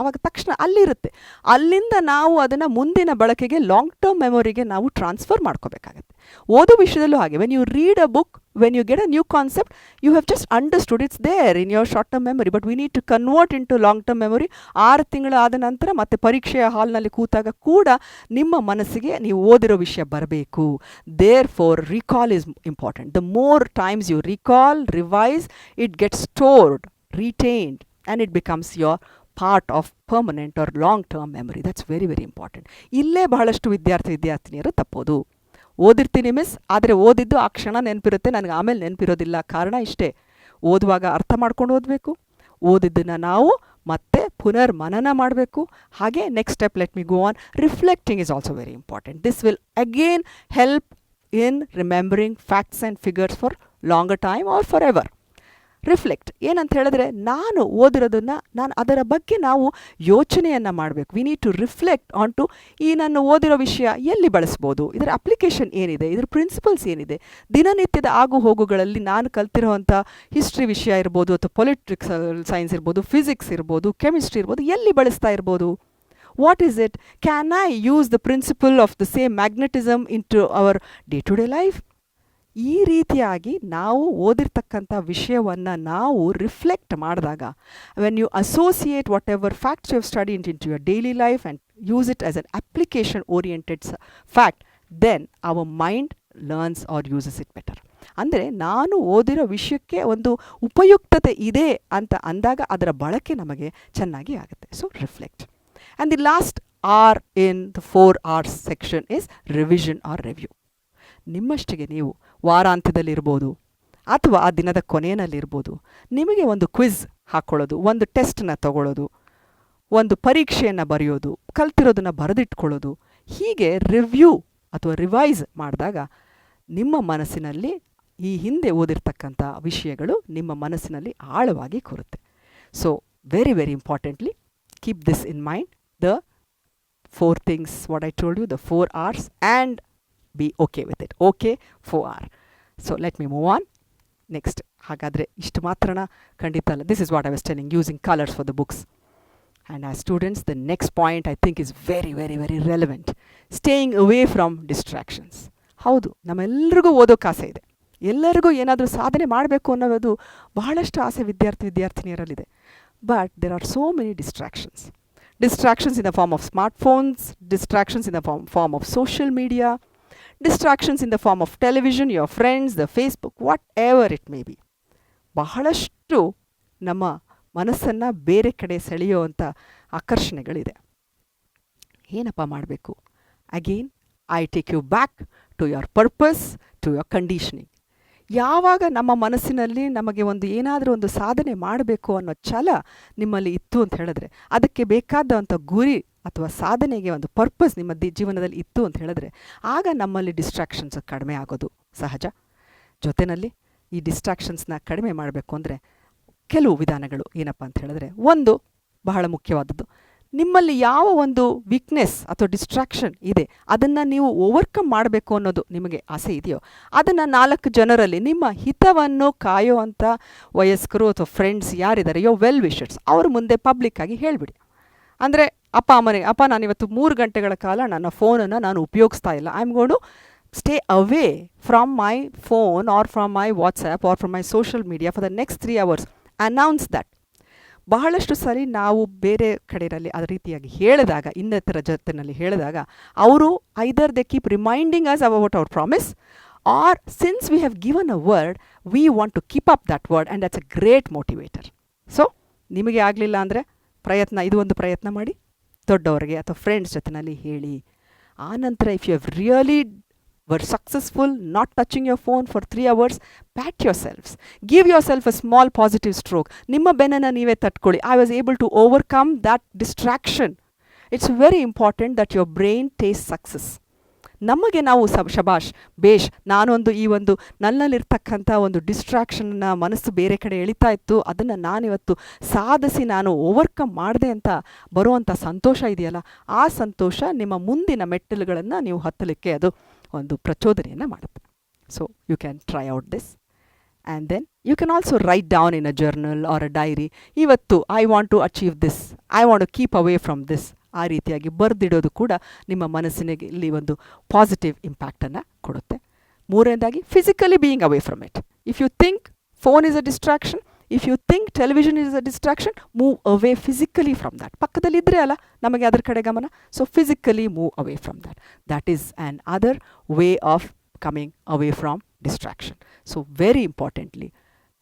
ಆವಾಗ ತಕ್ಷಣ ಅಲ್ಲಿರುತ್ತೆ. ಅಲ್ಲಿಂದ ನಾವು ಅದನ್ನು ಮುಂದಿನ ಬಳಕೆಗೆ ಲಾಂಗ್ ಟರ್ಮ್ ಮೆಮೊರಿಗೆ ನಾವು ಟ್ರಾನ್ಸ್ಫರ್ ಮಾಡ್ಕೋಬೇಕಾಗತ್ತೆ. ಓದೋ ವಿಷಯದಲ್ಲೂ ಹಾಗೆ, when you read a book, when you get a new concept, you have just understood, it's there in your short term memory, but we need to convert into long term memory. 6 ತಿಂಗಳು ಆದ ನಂತರ ಮತ್ತೆ ಪರೀಕ್ಷೆಯ ಹಾಲ್ನಲ್ಲಿ ಕೂತಾಗ ಕೂಡ ನಿಮ್ಮ ಮನಸ್ಸಿಗೆ ನೀವು ಓದಿರೋ ವಿಷಯ ಬರಬೇಕು. Therefore recall is important. The more times you recall, revise, it gets stored, retained, and it becomes your part of permanent or long term memory. That's very very important. ಇಲ್ಲೇ ಬಹಳಷ್ಟು ವಿದ್ಯಾರ್ಥಿನಿಯರು ತಪ್ಪೋದು. ಓದಿರ್ತೀನಿ ಮಿಸ್, ಆದರೆ ಓದಿದ್ದು ಆ ಕ್ಷಣ ನೆನಪಿರುತ್ತೆ, ನನಗೆ ಆಮೇಲೆ ನೆನಪಿರೋದಿಲ್ಲ. ಕಾರಣ ಇಷ್ಟೇ, ಓದುವಾಗ ಅರ್ಥ ಮಾಡ್ಕೊಂಡು ಓದಬೇಕು, ಓದಿದ್ದನ್ನು ನಾವು ಮತ್ತೆ ಪುನರ್ಮನನ ಮಾಡಬೇಕು. ಹಾಗೆ next step, let me go on, reflecting is also very important. This will again help in remembering facts and figures for longer time or forever. Reflect ಏನಂತ ಹೇಳಿದ್ರೆ, ನಾನು ಓದಿರೋದನ್ನು ಅದರ ಬಗ್ಗೆ ನಾವು ಯೋಚನೆಯನ್ನು ಮಾಡಬೇಕು. We need to reflect on to, ಈ ನಾನು ಓದಿರೋ ವಿಷಯ ಎಲ್ಲಿ ಬಳಸ್ಬೋದು, ಇದರ ಅಪ್ಲಿಕೇಶನ್ ಏನಿದೆ, ಇದರ ಪ್ರಿನ್ಸಿಪಲ್ಸ್ ಏನಿದೆ, ದಿನನಿತ್ಯದ ಆಗು ಹೋಗುಗಳಲ್ಲಿ ನಾನು ಕಲ್ತಿರೋವಂಥ ಹಿಸ್ಟ್ರಿ ವಿಷಯ ಇರ್ಬೋದು, ಅಥವಾ ಪೊಲಿಟಿಕ್ಸ್ ಸೈನ್ಸ್ ಇರ್ಬೋದು, ಫಿಸಿಕ್ಸ್ ಇರ್ಬೋದು, ಕೆಮಿಸ್ಟ್ರಿ ಇರ್ಬೋದು, ಎಲ್ಲಿ ಬಳಸ್ತಾ ಇರ್ಬೋದು. What is it? Can I use the principle of the same magnetism into our day to day life? ಈ ರೀತಿಯಾಗಿ ನಾವು ಓದಿರ್ತಕ್ಕಂಥ ವಿಷಯವನ್ನು ನಾವು ರಿಫ್ಲೆಕ್ಟ್ ಮಾಡಿದಾಗ, when you associate whatever facts you have studied into your daily life and use it as an application oriented fact, then our mind learns or uses it better. ಅಂದರೆ ನಾನು ಓದಿರೋ ವಿಷಯಕ್ಕೆ ಒಂದು ಉಪಯುಕ್ತತೆ ಇದೆ ಅಂತ ಅಂದಾಗ ಅದರ ಬಳಕೆ ನಮಗೆ ಚೆನ್ನಾಗಿ ಆಗುತ್ತೆ. So reflect. And the last R in the 4 R's section is revision or review. ನಿಮ್ಮಷ್ಟಿಗೆ ನೀವು ವಾರಾಂತ್ಯದಲ್ಲಿರ್ಬೋದು ಅಥವಾ ಆ ದಿನದ ಕೊನೆಯಲ್ಲಿರ್ಬೋದು, ನಿಮಗೆ ಒಂದು ಕ್ವಿಜ್ ಹಾಕ್ಕೊಳ್ಳೋದು, ಒಂದು ಟೆಸ್ಟನ್ನ ತಗೊಳ್ಳೋದು, ಒಂದು ಪರೀಕ್ಷೆಯನ್ನು ಬರೆಯೋದು, ಕಲ್ತಿರೋದನ್ನು ಬರೆದಿಟ್ಕೊಳ್ಳೋದು, ಹೀಗೆ ರಿವ್ಯೂ ಅಥವಾ ರಿವೈಸ್ ಮಾಡಿದಾಗ ನಿಮ್ಮ ಮನಸ್ಸಿನಲ್ಲಿ ಈ ಹಿಂದೆ ಓದಿರ್ತಕ್ಕಂಥ ವಿಷಯಗಳು ನಿಮ್ಮ ಮನಸ್ಸಿನಲ್ಲಿ ಆಳವಾಗಿ ಕೂರುತ್ತೆ. So very very importantly keep this in mind, the 4 things what I told you, the 4 R's, and be okay with it. Okay, 4R. So let me move on. Next. ಹಾಗಾದರೆ ಇಷ್ಟು ಮಾತ್ರನ? ಖಂಡಿತ ಅಲ್ಲ. This is what I was telling, using colors for the books. And as students, the next point I think is very very very relevant. Staying away from distractions. ಹೌದು, ನಮ್ಮೆಲ್ಲರಿಗೂ ಓದೋಕ್ಕೆ ಆಸೆ ಇದೆ, ಎಲ್ಲರಿಗೂ ಏನಾದರೂ ಸಾಧನೆ ಮಾಡಬೇಕು ಅನ್ನೋದು ಬಹಳಷ್ಟು ಆಸೆ ವಿದ್ಯಾರ್ಥಿನಿಯರಲ್ಲಿದೆ. But there are so many distractions. Distractions in the form of smartphones, distractions in the form of social media, distractions in the form of television, your friends, the Facebook, whatever it may be. ಬಹಳಷ್ಟು ನಮ್ಮ ಮನಸ್ಸನ್ನು ಬೇರೆ ಕಡೆ ಸೆಳೆಯುವಂಥ ಆಕರ್ಷಣೆಗಳಿದೆ. ಏನಪ್ಪ ಮಾಡಬೇಕು? Again I take you back to your purpose, to your conditioning. ಯಾವಾಗ ನಮ್ಮ ಮನಸ್ಸಿನಲ್ಲಿ ನಮಗೆ ಏನಾದರೂ ಒಂದು ಸಾಧನೆ ಮಾಡಬೇಕು ಅನ್ನೋ ಛಲ ನಿಮ್ಮಲ್ಲಿ ಇತ್ತು ಅಂತ ಹೇಳಿದ್ರೆ, ಅದಕ್ಕೆ ಬೇಕಾದಂಥ ಗುರಿ ಅಥವಾ ಸಾಧನೆಗೆ ಒಂದು ಪರ್ಪಸ್ ನಿಮ್ಮ ಜೀವನದಲ್ಲಿ ಇತ್ತು ಅಂತ ಹೇಳಿದ್ರೆ, ಆಗ ನಮ್ಮಲ್ಲಿ ಡಿಸ್ಟ್ರಾಕ್ಷನ್ಸ್ ಕಡಿಮೆ ಆಗೋದು ಸಹಜ. ಜೊತೆಯಲ್ಲಿ ಈ ಡಿಸ್ಟ್ರಾಕ್ಷನ್ಸ್ನ ಕಡಿಮೆ ಮಾಡಬೇಕು ಅಂದರೆ ಕೆಲವು ವಿಧಾನಗಳು ಏನಪ್ಪ ಅಂತ ಹೇಳಿದ್ರೆ, ಒಂದು ಬಹಳ ಮುಖ್ಯವಾದದ್ದು, ನಿಮ್ಮಲ್ಲಿ ಯಾವ ಒಂದು ವೀಕ್ನೆಸ್ ಅಥವಾ ಡಿಸ್ಟ್ರಾಕ್ಷನ್ ಇದೆ ಅದನ್ನು ನೀವು ಓವರ್ಕಮ್ ಮಾಡಬೇಕು ಅನ್ನೋದು ನಿಮಗೆ ಆಸೆ ಇದೆಯೋ, ಅದನ್ನು 4 ಜನರಲ್ಲಿ, ನಿಮ್ಮ ಹಿತವನ್ನು ಕಾಯುವಂಥ ವಯಸ್ಕರು ಅಥವಾ ಫ್ರೆಂಡ್ಸ್ ಯಾರಿದ್ದಾರೆ, ಯೋ ವೆಲ್ ವಿಷರ್ಸ್, ಅವ್ರ ಮುಂದೆ ಪಬ್ಲಿಕ್ಕಾಗಿ ಹೇಳಿಬಿಡಿ. ಅಂದರೆ ಅಪ್ಪ ಅಮ್ಮನಿಗೆ, ಅಪ್ಪ ನಾನಿವತ್ತು 3 ಗಂಟೆಗಳ ಕಾಲ ನನ್ನ ಫೋನನ್ನು ನಾನು ಉಪಯೋಗಿಸ್ತಾ ಇಲ್ಲ, I am going to stay away from my phone or from my WhatsApp or from my social media for the next 3 hours. Announce that. ಬಹಳಷ್ಟು ಸರಿ ನಾವು ಬೇರೆ ಕಡೆಯಲ್ಲಿ ಅದೇ ರೀತಿಯಾಗಿ ಹೇಳಿದಾಗ, ಇನ್ನಿತರ ಜೊತೆಯಲ್ಲಿ ಹೇಳಿದಾಗ, ಅವರು either they keep reminding us about our promise, or since we have given a word, we want to keep up that word, and that's a great motivator. So ನಿಮಗೆ ಆಗಲಿಲ್ಲ ಅಂದರೆ ಇದು ಒಂದು ಪ್ರಯತ್ನ ಮಾಡಿ, ದೊಡ್ಡವರಿಗೆ ಅಥವಾ ಫ್ರೆಂಡ್ಸ್ ಜೊತೆಯಲ್ಲಿ ಹೇಳಿ. ಆನಂತರ if you have really were successful not touching your phone for 3 hours, pat yourselves. Give yourself a small positive stroke. Nimma benana neeve tattkoli. I was able to overcome that distraction. It's very important that your brain tastes success. ನಮಗೆ ನಾವು ಶಬಾಷ್ ಬೇಷ್, ನಾನೊಂದು ಈ ಒಂದು ನನ್ನಲ್ಲಿರ್ತಕ್ಕಂಥ ಒಂದು ಡಿಸ್ಟ್ರಾಕ್ಷನ್ನ ಮನಸ್ಸು ಬೇರೆ ಕಡೆ ಎಳಿತಾ ಇತ್ತು, ಅದನ್ನು ನಾನಿವತ್ತು ಸಾಧಿಸಿ ನಾನು ಓವರ್ಕಮ್ ಮಾಡಿದೆ ಅಂತ ಬರುವಂಥ ಸಂತೋಷ ಇದೆಯಲ್ಲ, ಆ ಸಂತೋಷ ನಿಮ್ಮ ಮುಂದಿನ ಮೆಟ್ಟಿಲುಗಳನ್ನು ನೀವು ಹತ್ತಲಿಕ್ಕೆ ಅದು ಒಂದು ಪ್ರಚೋದನೆಯನ್ನು ಮಾಡುತ್ತೆ. So you can try out this. And then you can also write down in a journal or a diary, ಇವತ್ತು I want to achieve this, I want to keep away from this. ಆ ರೀತಿಯಾಗಿ ಬರೆದಿಡೋದು ಕೂಡ ನಿಮ್ಮ ಮನಸ್ಸಿನಲ್ಲಿ ಇಲ್ಲಿ ಒಂದು positive ಇಂಪ್ಯಾಕ್ಟನ್ನು ಕೊಡುತ್ತೆ. ಮೂರನೇದಾಗಿ physically being away from it. If you think phone is a distraction, if you think television is a distraction, move away physically from that. ಪಕ್ಕದಲ್ಲಿದ್ದರೆ ಅಲ್ಲ ನಮಗೆ ಅದರ ಕಡೆ ಗಮನ, so physically move away from that. That is an other way of coming away from distraction. So very importantly,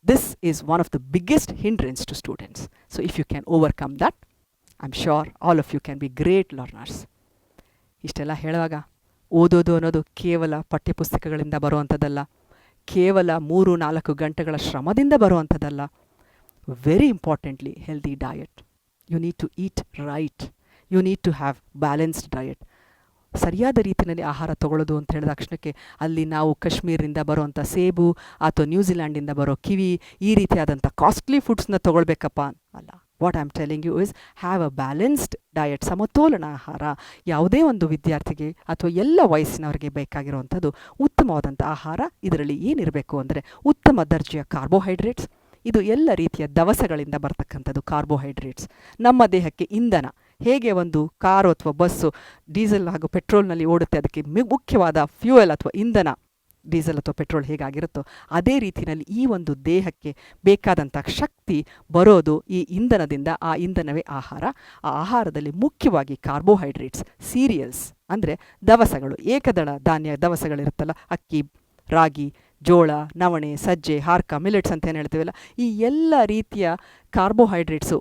this is one of the biggest hindrance to students. So if you can overcome that, I'm sure all of you can be great learners. ಇಷ್ಟೆಲ್ಲ ಹೇಳುವಾಗ ಓದೋದು ಅನ್ನೋದು ಕೇವಲ ಪಠ್ಯಪುಸ್ತಕಗಳಿಂದ ಬರುವಂಥದ್ದಲ್ಲ, ಕೇವಲ 3-4 ಗಂಟೆಗಳ ಶ್ರಮದಿಂದ ಬರುವಂಥದ್ದಲ್ಲ. Very importantly healthy diet. You need to eat right. You need to have balanced diet. ಸರಿಯಾದ ರೀತಿಯಲ್ಲಿ ಆಹಾರ ತಗೊಳ್ಳೋದು ಅಂತ ಹೇಳಿದ ತಕ್ಷಣಕ್ಕೆ ಅಲ್ಲಿ ನಾವು ಕಾಶ್ಮೀರಿಂದ ಬರುವಂಥ ಸೇಬು ಅಥವಾ ನ್ಯೂಜಿಲ್ಯಾಂಡಿಂದ ಬರೋ ಕಿವಿ, ಈ ರೀತಿಯಾದಂಥ ಕಾಸ್ಟ್ಲಿ ಫುಡ್ಸ್ನ ತೊಗೊಳ್ಬೇಕಪ್ಪ ಅಲ್ಲ. What I am telling you is have a balanced diet. ಸಮತೋಲನ ಆಹಾರ ಯಾವುದೇ ಒಂದು ವಿದ್ಯಾರ್ಥಿಗೆ ಅಥವಾ ಎಲ್ಲ ವಯಸ್ಸಿನವರಿಗೆ ಬೇಕಾಗಿರುವಂಥದ್ದು ಉತ್ತಮವಾದಂಥ ಆಹಾರ. ಇದರಲ್ಲಿ ಏನಿರಬೇಕು ಅಂದರೆ ಉತ್ತಮ ದರ್ಜೆಯ ಕಾರ್ಬೋಹೈಡ್ರೇಟ್ಸ್. ಇದು ಎಲ್ಲ ರೀತಿಯ ದವಸಗಳಿಂದ ಬರ್ತಕ್ಕಂಥದ್ದು ಕಾರ್ಬೋಹೈಡ್ರೇಟ್ಸ್. ನಮ್ಮ ದೇಹಕ್ಕೆ ಇಂಧನ. ಹೇಗೆ ಒಂದು ಕಾರು ಅಥವಾ ಬಸ್ಸು ಡೀಸೆಲ್ ಹಾಗೂ ಪೆಟ್ರೋಲ್ನಲ್ಲಿ ಓಡುತ್ತೆ, ಅದಕ್ಕೆ ಮುಖ್ಯವಾದ ಫ್ಯೂಯಲ್ ಅಥವಾ ಇಂಧನ ಡೀಸೆಲ್ ಅಥವಾ ಪೆಟ್ರೋಲ್ ಹೇಗಾಗಿರುತ್ತೋ ಅದೇ ರೀತಿಯಲ್ಲಿ ಈ ಒಂದು ದೇಹಕ್ಕೆ ಬೇಕಾದಂಥ ಶಕ್ತಿ ಬರೋದು ಈ ಇಂಧನದಿಂದ. ಆ ಇಂಧನವೇ ಆಹಾರ. ಆ ಆಹಾರದಲ್ಲಿ ಮುಖ್ಯವಾಗಿ ಕಾರ್ಬೋಹೈಡ್ರೇಟ್ಸ್, ಸೀರಿಯಲ್ಸ್ ಅಂದರೆ ದವಸಗಳು, ಏಕದಳ ಧಾನ್ಯ ದವಸಗಳಿರುತ್ತಲ್ಲ, ಅಕ್ಕಿ, ರಾಗಿ, ಜೋಳ, ನವಣೆ, ಸಜ್ಜೆ, ಹಾರ್ಕ, ಮಿಲೆಟ್ಸ್ ಅಂತ ಏನು ಹೇಳ್ತೀವಲ್ಲ, ಈ ಎಲ್ಲ ರೀತಿಯ ಕಾರ್ಬೋಹೈಡ್ರೇಟ್ಸು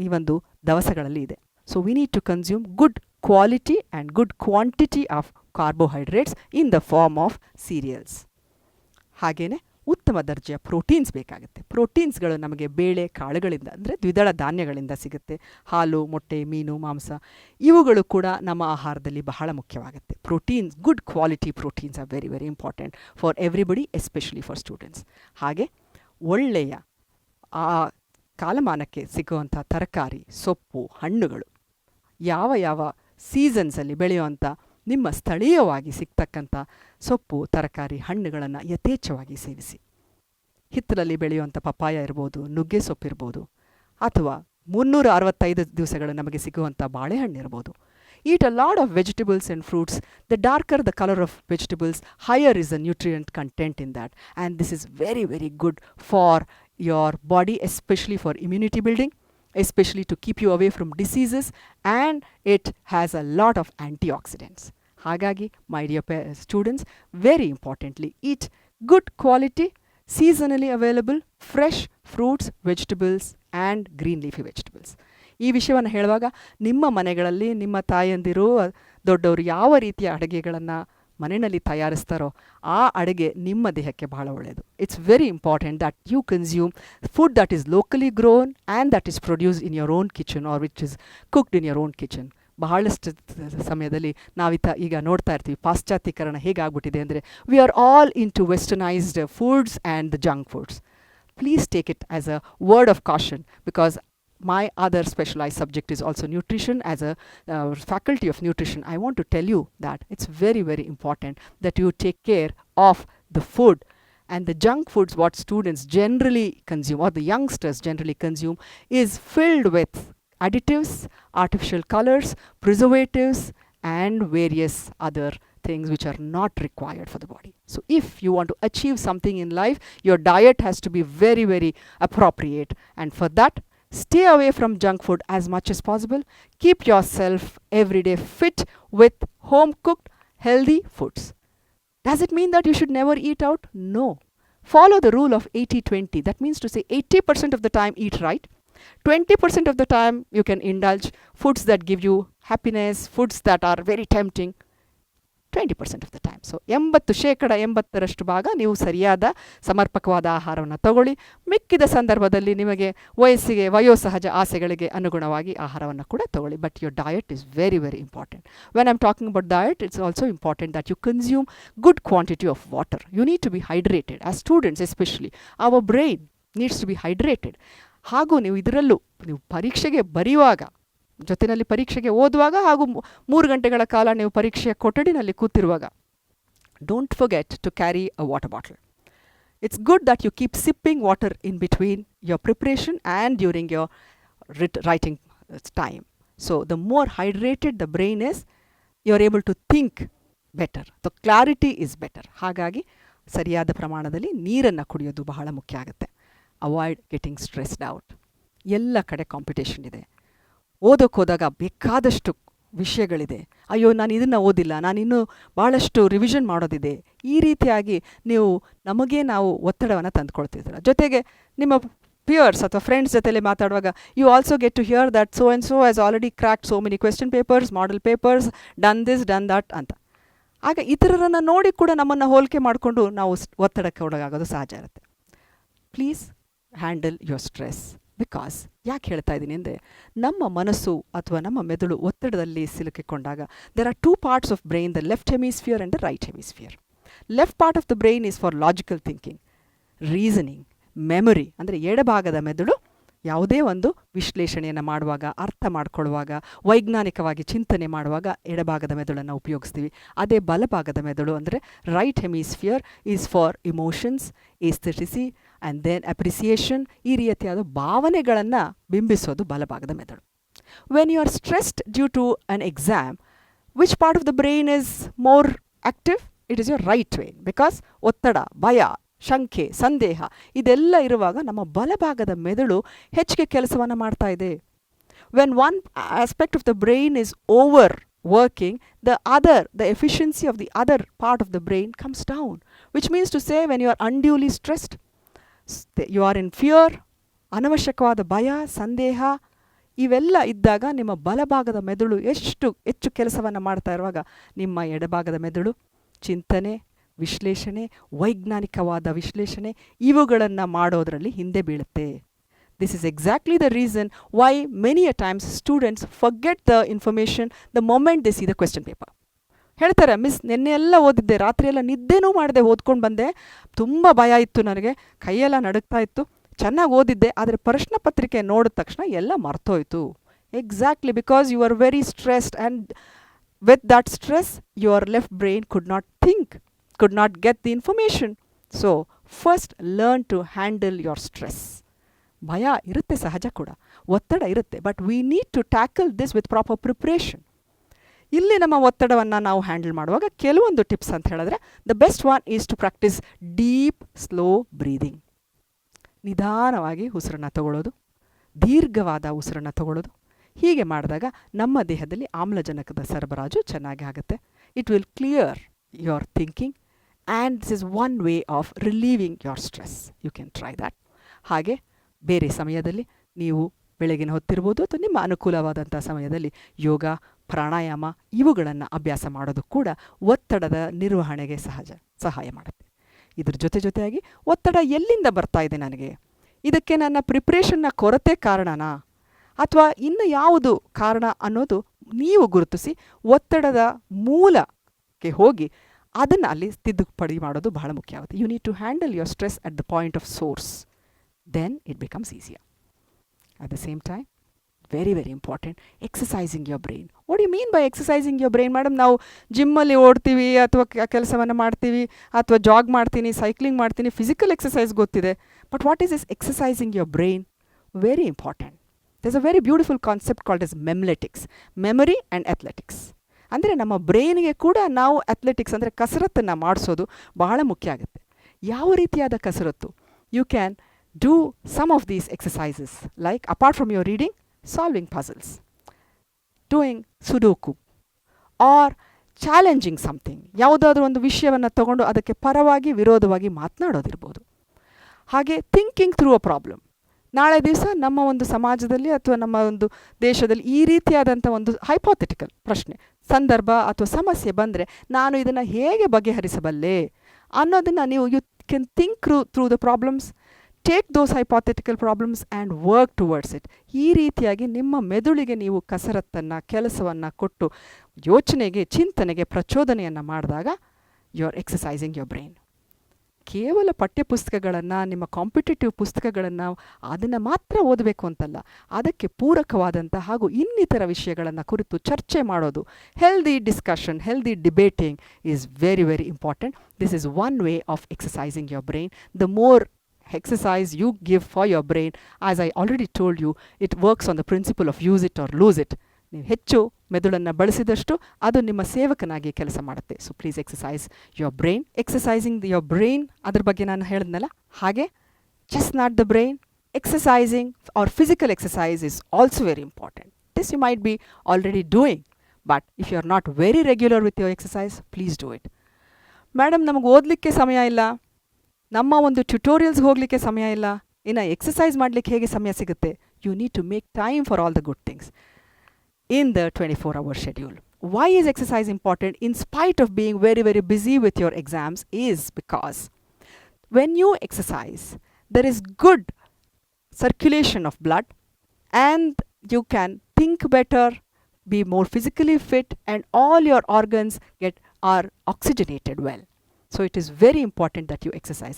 ಈ ಒಂದು ದವಸಗಳಲ್ಲಿ ಇದೆ. So we need to consume good quality and good quantity of carbohydrates in the form of cereals. ಹಾಗೆಯೇ ಉತ್ತಮ ದರ್ಜೆಯ ಪ್ರೋಟೀನ್ಸ್ ಬೇಕಾಗುತ್ತೆ. ಪ್ರೋಟೀನ್ಸ್ಗಳು ನಮಗೆ ಬೇಳೆ ಕಾಳುಗಳಿಂದ ಅಂದರೆ ದ್ವಿದಳ ಧಾನ್ಯಗಳಿಂದ ಸಿಗುತ್ತೆ. ಹಾಲು, ಮೊಟ್ಟೆ, ಮೀನು, ಮಾಂಸ ಇವುಗಳು ಕೂಡ ನಮ್ಮ ಆಹಾರದಲ್ಲಿ ಬಹಳ ಮುಖ್ಯವಾಗುತ್ತೆ. Proteins, good quality proteins are very very important for everybody, especially for students. ಹಾಗೆ ಒಳ್ಳೆಯ ಆ ಕಾಲಮಾನಕ್ಕೆ ಸಿಗುವಂಥ ತರಕಾರಿ, ಸೊಪ್ಪು, ಹಣ್ಣುಗಳು, ಯಾವ ಯಾವ ಸೀಸನ್ಸಲ್ಲಿ ಬೆಳೆಯುವಂಥ ನಿಮ್ಮ ಸ್ಥಳೀಯವಾಗಿ ಸಿಗ್ತಕ್ಕಂಥ ಸೊಪ್ಪು, ತರಕಾರಿ, ಹಣ್ಣುಗಳನ್ನು ಯಥೇಚ್ಛವಾಗಿ ಸೇವಿಸಿ. ಹಿತ್ತಲಲ್ಲಿ ಬೆಳೆಯುವಂಥ ಪಪ್ಪಾಯ ಇರ್ಬೋದು, ನುಗ್ಗೆ ಸೊಪ್ಪಿರ್ಬೋದು, ಅಥವಾ 365 ದಿವಸಗಳು ನಮಗೆ ಸಿಗುವಂಥ ಬಾಳೆಹಣ್ಣು ಇರ್ಬೋದು. Eat a lot of vegetables and fruits. The darker the color of vegetables, higher is the nutrient content in that. And this is very, very good for your body, especially for immunity building, especially to keep you away from diseases, and it has a lot of antioxidants. Hagagi, my dear students, very importantly, eat good quality, seasonally available, fresh fruits, vegetables, and green leafy vegetables. ಈ ವಿಷಯವನ್ನು ಹೇಳುವಾಗ ನಿಮ್ಮ ಮನೆಗಳಲ್ಲಿ ನಿಮ್ಮ ತಾಯಂದಿರು, ದೊಡ್ಡವರು ಯಾವ ರೀತಿಯ ಅಡುಗೆಗಳನ್ನು ಮನೆಯಲ್ಲಿ ತಯಾರಿಸ್ತಾರೋ ಆ ಅಡುಗೆ ನಿಮ್ಮ ದೇಹಕ್ಕೆ ಬಹಳ ಒಳ್ಳೆಯದು. It's very important that you consume food that is locally grown and that is produced in your own kitchen or which is cooked in your own kitchen. ಬಹಳಷ್ಟು ಸಮಯದಲ್ಲಿ ಈಗ ನೋಡ್ತಾ ಇರ್ತೀವಿ ಪಾಶ್ಚಾತ್ಯೀಕರಣ ಹೇಗಾಗ್ಬಿಟ್ಟಿದೆ ಅಂದರೆ we are all into westernized foods and the junk foods. Please take it as a word of caution, because my other specialized subject is also nutrition. As a faculty of nutrition, I want to tell you that it's very, very important that you take care of the food. And the junk foods what students generally consume or the youngsters generally consume is filled with additives, artificial colors, preservatives, and various other things which are not required for the body. So if you want to achieve something in life, your diet has to be very, very appropriate. And for that, stay away from junk food as much as possible. Keep yourself every day fit with home cooked healthy foods. Does it mean that you should never eat out? No. Follow the rule of 80-20. That means to say 80% of the time eat right. 20% of the time you can indulge foods that give you happiness, foods that are very tempting. 20% of the time. So 80% ಭಾಗ ನೀವು ಸರಿಯಾದ ಸಮರ್ಪಕವಾದ ಆಹಾರವನ್ನು ತಗೊಳ್ಳಿ. ಮಿಕ್ಕಿದ ಸಂದರ್ಭದಲ್ಲಿ ನಿಮಗೆ ವಯೋಸಹಜ ಆಸೆಗಳಿಗೆ ಅನುಗುಣವಾಗಿ ಆಹಾರವನ್ನು ಕೂಡ ತಗೊಳ್ಳಿ. But your diet is very very important. When I'm talking about diet, it's also important that you consume good quantity of water. You need to be hydrated. As students especially our brain needs to be hydrated. ಹಾಗೂ ನೀವು ಇದರಲ್ಲೂ ನೀವು ಪರೀಕ್ಷೆಗೆ ಬರೆಯುವಾಗ, ಜೊತೆಯಲ್ಲಿ ಪರೀಕ್ಷೆಗೆ ಓದುವಾಗ, ಹಾಗೂ 3 ಗಂಟೆಗಳ ಕಾಲ ನೀವು ಪರೀಕ್ಷೆಯ ಕೊಠಡಿನಲ್ಲಿ ಕೂತಿರುವಾಗ, don't forget to carry a water bottle. It's good that you keep sipping water in between your preparation and during your writing time. So the more hydrated the brain is, you are able to think better. The clarity is better. ಹಾಗಾಗಿ ಸರಿಯಾದ ಪ್ರಮಾಣದಲ್ಲಿ ನೀರನ್ನು ಕುಡಿಯೋದು ಬಹಳ ಮುಖ್ಯ ಆಗುತ್ತೆ. Avoid getting stressed out. ಎಲ್ಲ ಕಡೆ ಕಾಂಪಿಟೇಷನ್ ಇದೆ. ಓದೋಕ್ಕೆ ಹೋದಾಗ ಬೇಕಾದಷ್ಟು ವಿಷಯಗಳಿದೆ. ಅಯ್ಯೋ, ನಾನು ಇದನ್ನು ಓದಿಲ್ಲ, ನಾನಿನ್ನೂ ಭಾಳಷ್ಟು ರಿವಿಷನ್ ಮಾಡೋದಿದೆ. ಈ ರೀತಿಯಾಗಿ ನಾವು ಒತ್ತಡವನ್ನು ತಂದುಕೊಳ್ತಿದ್ದೀರ. ಜೊತೆಗೆ ನಿಮ್ಮ ಪಿಯರ್ಸ್ ಅಥವಾ ಫ್ರೆಂಡ್ಸ್ ಜೊತೆಲೆ ಮಾತಾಡುವಾಗ you also get to hear that so and so has already cracked so many question papers, model papers, done this done that ಅಂತ. ಆಗ ಇತರರನ್ನು ನೋಡಿ ಕೂಡ ನಮ್ಮನ್ನು ಹೋಲಿಕೆ ಮಾಡಿಕೊಂಡು ನಾವು ಒತ್ತಡಕ್ಕೆ ಒಳಗಾಗೋದು ಸಹಜ ಇರುತ್ತೆ. Please handle your stress. Because ಯಾಕೆ ಹೇಳ್ತಾ ಇದ್ದೀನಿ ಅಂದರೆ, ನಮ್ಮ ಮನಸ್ಸು ಅಥವಾ ನಮ್ಮ ಮೆದುಳು ಒತ್ತಡದಲ್ಲಿ ಸಿಲುಕಿಕೊಂಡಾಗ there are 2 parts of brain, the left hemisphere and the right hemisphere. Left part of the brain is for logical thinking, reasoning, memory. ಅಂದರೆ ಎಡಭಾಗದ ಮೆದುಳು ಯಾವುದೇ ಒಂದು ವಿಶ್ಲೇಷಣೆಯನ್ನು ಮಾಡುವಾಗ, ಅರ್ಥ ಮಾಡಿಕೊಳ್ಳುವಾಗ, ವೈಜ್ಞಾನಿಕವಾಗಿ ಚಿಂತನೆ ಮಾಡುವಾಗ ಎಡಭಾಗದ ಮೆದುಳನ್ನು ಉಪಯೋಗಿಸ್ತೀವಿ. ಅದೇ ಬಲಭಾಗದ ಮೆದುಳು ಅಂದರೆ right hemisphere is for emotions, aesthetics and then appreciation. ಈ ರೀತಿಯಾದ ಭಾವನೆಗಳನ್ನು ಬಿಂಬಿಸೋದು ಬಲಭಾಗದ ಮೆದುಳು. When you are stressed due to an exam, which part of the brain is more active? It is your right brain. Because ಒತ್ತಡ, ಭಯ, ಶಂಕೆ, ಸಂದೇಹ ಇದೆಲ್ಲ ಇರುವಾಗ ನಮ್ಮ ಬಲಭಾಗದ ಮೆದುಳು ಹೆಚ್ಚಿಗೆ ಕೆಲಸವನ್ನು ಮಾಡ್ತಾ ಇದೆ. When one aspect of the brain is over working, the efficiency of the other part of the brain comes down, which means to say when you are unduly stressed, you are in fear, ಅನವಶ್ಯಕವಾದ ಭಯ, ಸಂದೇಹ ಇವೆಲ್ಲ ಇದ್ದಾಗ ನಿಮ್ಮ ಬಲಭಾಗದ ಮೆದುಳು ಹೆಚ್ಚು ಕೆಲಸವನ್ನು ಮಾಡ್ತಾ ಇರುವಾಗ ನಿಮ್ಮ ಎಡಭಾಗದ ಮೆದುಳು ಚಿಂತನೆ, ವಿಶ್ಲೇಷಣೆ, ವೈಜ್ಞಾನಿಕವಾದ ವಿಶ್ಲೇಷಣೆ ಇವುಗಳನ್ನು ಮಾಡೋದರಲ್ಲಿ ಹಿಂದೆ ಬೀಳುತ್ತೆ. This is exactly the reason why many a times students forget the information the moment they see the question paper. ಹೇಳ್ತಾರೆ, ಮಿಸ್ ನಿನ್ನೆ ಎಲ್ಲ ಓದಿದ್ದೆ, ರಾತ್ರಿ ಎಲ್ಲ ನಿದ್ದೆನೂ ಮಾಡಿದೆ, ಓದ್ಕೊಂಡು ಬಂದೆ, ತುಂಬ ಭಯ ಇತ್ತು ನನಗೆ, ಕೈಯೆಲ್ಲ ನಡುಗ್ತಾ ಇತ್ತು, ಚೆನ್ನಾಗಿ ಓದಿದ್ದೆ, ಆದರೆ ಪ್ರಶ್ನೆ ಪತ್ರಿಕೆ ನೋಡಿದ ತಕ್ಷಣ ಎಲ್ಲ ಮರ್ತೋಯ್ತು. Exactly, because you are very stressed and with that stress your left brain could not think, could not get the information. So first learn to handle your stress. ಭಯ ಇರುತ್ತೆ, ಸಹಜ ಕೂಡ, ಒತ್ತಡ ಇರುತ್ತೆ, but we need to tackle this with proper preparation. ಇಲ್ಲಿ ನಮ್ಮ ಒತ್ತಡವನ್ನು ನಾವು ಹ್ಯಾಂಡಲ್ ಮಾಡುವಾಗ ಕೆಲವೊಂದು ಟಿಪ್ಸ್ ಅಂತ ಹೇಳಿದ್ರೆ, the best one is to practise deep slow breathing. ನಿಧಾನವಾಗಿ ಉಸಿರನ್ನು ತಗೊಳ್ಳೋದು, ದೀರ್ಘವಾದ ಉಸಿರನ್ನು ತಗೊಳ್ಳೋದು. ಹೀಗೆ ಮಾಡಿದಾಗ ನಮ್ಮ ದೇಹದಲ್ಲಿ ಆಮ್ಲಜನಕದ ಸರಬರಾಜು ಚೆನ್ನಾಗಿ ಆಗುತ್ತೆ. It will clear your thinking and this is one way of relieving your stress. You can try that. ಹಾಗೆ ಬೇರೆ ಸಮಯದಲ್ಲಿ ನೀವು ಬೆಳಗಿನ ಹೊತ್ತಿರ್ಬೋದು ಅಥವಾ ನಿಮ್ಮ ಅನುಕೂಲವಾದಂಥ ಸಮಯದಲ್ಲಿ ಯೋಗ, ಪ್ರಾಣಾಯಾಮ ಇವುಗಳನ್ನು ಅಭ್ಯಾಸ ಮಾಡೋದು ಕೂಡ ಒತ್ತಡದ ನಿರ್ವಹಣೆಗೆ ಸಹಾಯ ಮಾಡುತ್ತೆ. ಇದ್ರ ಜೊತೆಯಾಗಿ ಒತ್ತಡ ಎಲ್ಲಿಂದ ಬರ್ತಾ ಇದೆ ನನಗೆ, ಇದಕ್ಕೆ ನನ್ನ ಪ್ರಿಪ್ರೇಷನ್ನ ಕೊರತೆ ಕಾರಣನಾ ಅಥವಾ ಇನ್ನು ಯಾವುದು ಕಾರಣ ಅನ್ನೋದು ನೀವು ಗುರುತಿಸಿ ಒತ್ತಡದ ಮೂಲಕ್ಕೆ ಹೋಗಿ ಅದನ್ನು ಅಲ್ಲಿ ತಿದ್ದುಪಡಿ ಮಾಡೋದು ಬಹಳ ಮುಖ್ಯ ಆಗುತ್ತೆ. You need to handle your stress at the point of source. Then it becomes easier. At the same time, very, very important, exercising your brain. What do you mean by exercising your brain? Madam, ನಾವು ಜಿಮ್ಮಲ್ಲಿ ಓಡ್ತೀವಿ ಅಥವಾ ಕೆಲಸವನ್ನು ಮಾಡ್ತೀವಿ ಅಥವಾ ಜಾಗ್ ಮಾಡ್ತೀನಿ, cycling ಮಾಡ್ತೀನಿ, physical exercise ಗೊತ್ತಿದೆ. But what is this exercising your brain? Very important. There's a very beautiful concept called as memletics, memory and athletics. ಅಂದರೆ ನಮ್ಮ ಬ್ರೈನ್ಗೆ ಕೂಡ ನಾವು ಅಥ್ಲೆಟಿಕ್ಸ್ ಅಂದರೆ ಕಸರತ್ತನ್ನು ಮಾಡಿಸೋದು ಬಹಳ ಮುಖ್ಯ ಆಗುತ್ತೆ. ಯಾವ ರೀತಿಯಾದ ಕಸರತ್ತು? You can do some of these exercises like apart from your reading, solving puzzles, doing sudoku, or challenging something. ಯಾವುದಾದ್ರೂ ಒಂದು ವಿಷಯವನ್ನು ತಗೊಂಡು ಅದಕ್ಕೆ ಪರವಾಗಿ ವಿರೋಧವಾಗಿ ಮಾತನಾಡೋದಿರ್ಬೋದು. ಹಾಗೆ ಥಿಂಕಿಂಗ್ ಥ್ರೂ ಅ ಪ್ರಾಬ್ಲಮ್. ನಾಳೆ ದಿವಸ ನಮ್ಮ ಒಂದು ಸಮಾಜದಲ್ಲಿ ಅಥವಾ ನಮ್ಮ ಒಂದು ದೇಶದಲ್ಲಿ ಈ ರೀತಿಯಾದಂಥ ಒಂದು ಹೈಪೋಥೆಟಿಕಲ್ ಪ್ರಶ್ನೆ, ಸಂದರ್ಭ ಅಥವಾ ಸಮಸ್ಯೆ ಬಂದರೆ ನಾನು ಇದನ್ನು ಹೇಗೆ ಬಗೆಹರಿಸಬಲ್ಲೆ ಅನ್ನೋದನ್ನು ನೀವು you can think through the problems, take those hypothetical problems and work towards it. ಈ ರೀತಿಯಾಗಿ ನಿಮ್ಮ ಮೆದುಳಿಗೆ ನೀವು ಕಸರತ್ತನ್ನು, ಕೆಲಸವನ್ನು ಕೊಟ್ಟು ಯೋಚನೆಗೆ, ಚಿಂತನೆಗೆ ಪ್ರಚೋದನೆಯನ್ನು ಮಾಡಿದಾಗ you are exercising your brain. ಕೇವಲ ಪಠ್ಯಪುಸ್ತಕಗಳನ್ನು, ನಿಮ್ಮ ಕಾಂಪಿಟೇಟಿವ್ ಪುಸ್ತಕಗಳನ್ನು ಅದನ್ನು ಮಾತ್ರ ಓದಬೇಕು ಅಂತಲ್ಲ, ಅದಕ್ಕೆ ಪೂರಕವಾದಂಥ ಹಾಗೂ ಇನ್ನಿತರ ವಿಷಯಗಳನ್ನು ಕುರಿತು ಚರ್ಚೆ ಮಾಡೋದು, healthy discussion, healthy debating is very very important. This is one way of exercising your brain. The more exercise you give for your brain, as I already told you, it works on the principle of use it or lose it. ನೀವು ಹೆಚ್ಚು ಮೆದುಳನ್ನು ಬಳಸಿದಷ್ಟು ಅದು ನಿಮ್ಮ ಸೇವಕನಾಗಿ ಕೆಲಸ ಮಾಡುತ್ತೆ. So please exercise your brain. Exercising your brain, ಅದ್ರ ಬಗ್ಗೆ ನಾನು ಹೇಳಿದ್ನಲ್ಲ. ಹಾಗೆ just not the brain, exercising or physical exercise is also very important. This you might be already doing, but if you are not very regular with your exercise, please do it. Madam, ನಮಗೆ ಓದಲಿಕ್ಕೆ ಸಮಯ ಇಲ್ಲ, ನಮ್ಮ ಒಂದು ಟ್ಯುಟೋರಿಯಲ್ಸ್ಗೆ ಹೋಗಲಿಕ್ಕೆ ಸಮಯ ಇಲ್ಲ, ಇನ್ನು ಎಕ್ಸಸೈಸ್ ಮಾಡಲಿಕ್ಕೆ ಹೇಗೆ ಸಮಯ ಸಿಗುತ್ತೆ? You need to make time for all the good things in the 24-hour schedule. Why is exercise important in spite of being very, very busy with your exams is because when you exercise, there is good circulation of blood and you can think better, be more physically fit, and all your organs are oxygenated well. So it is very important that you exercise.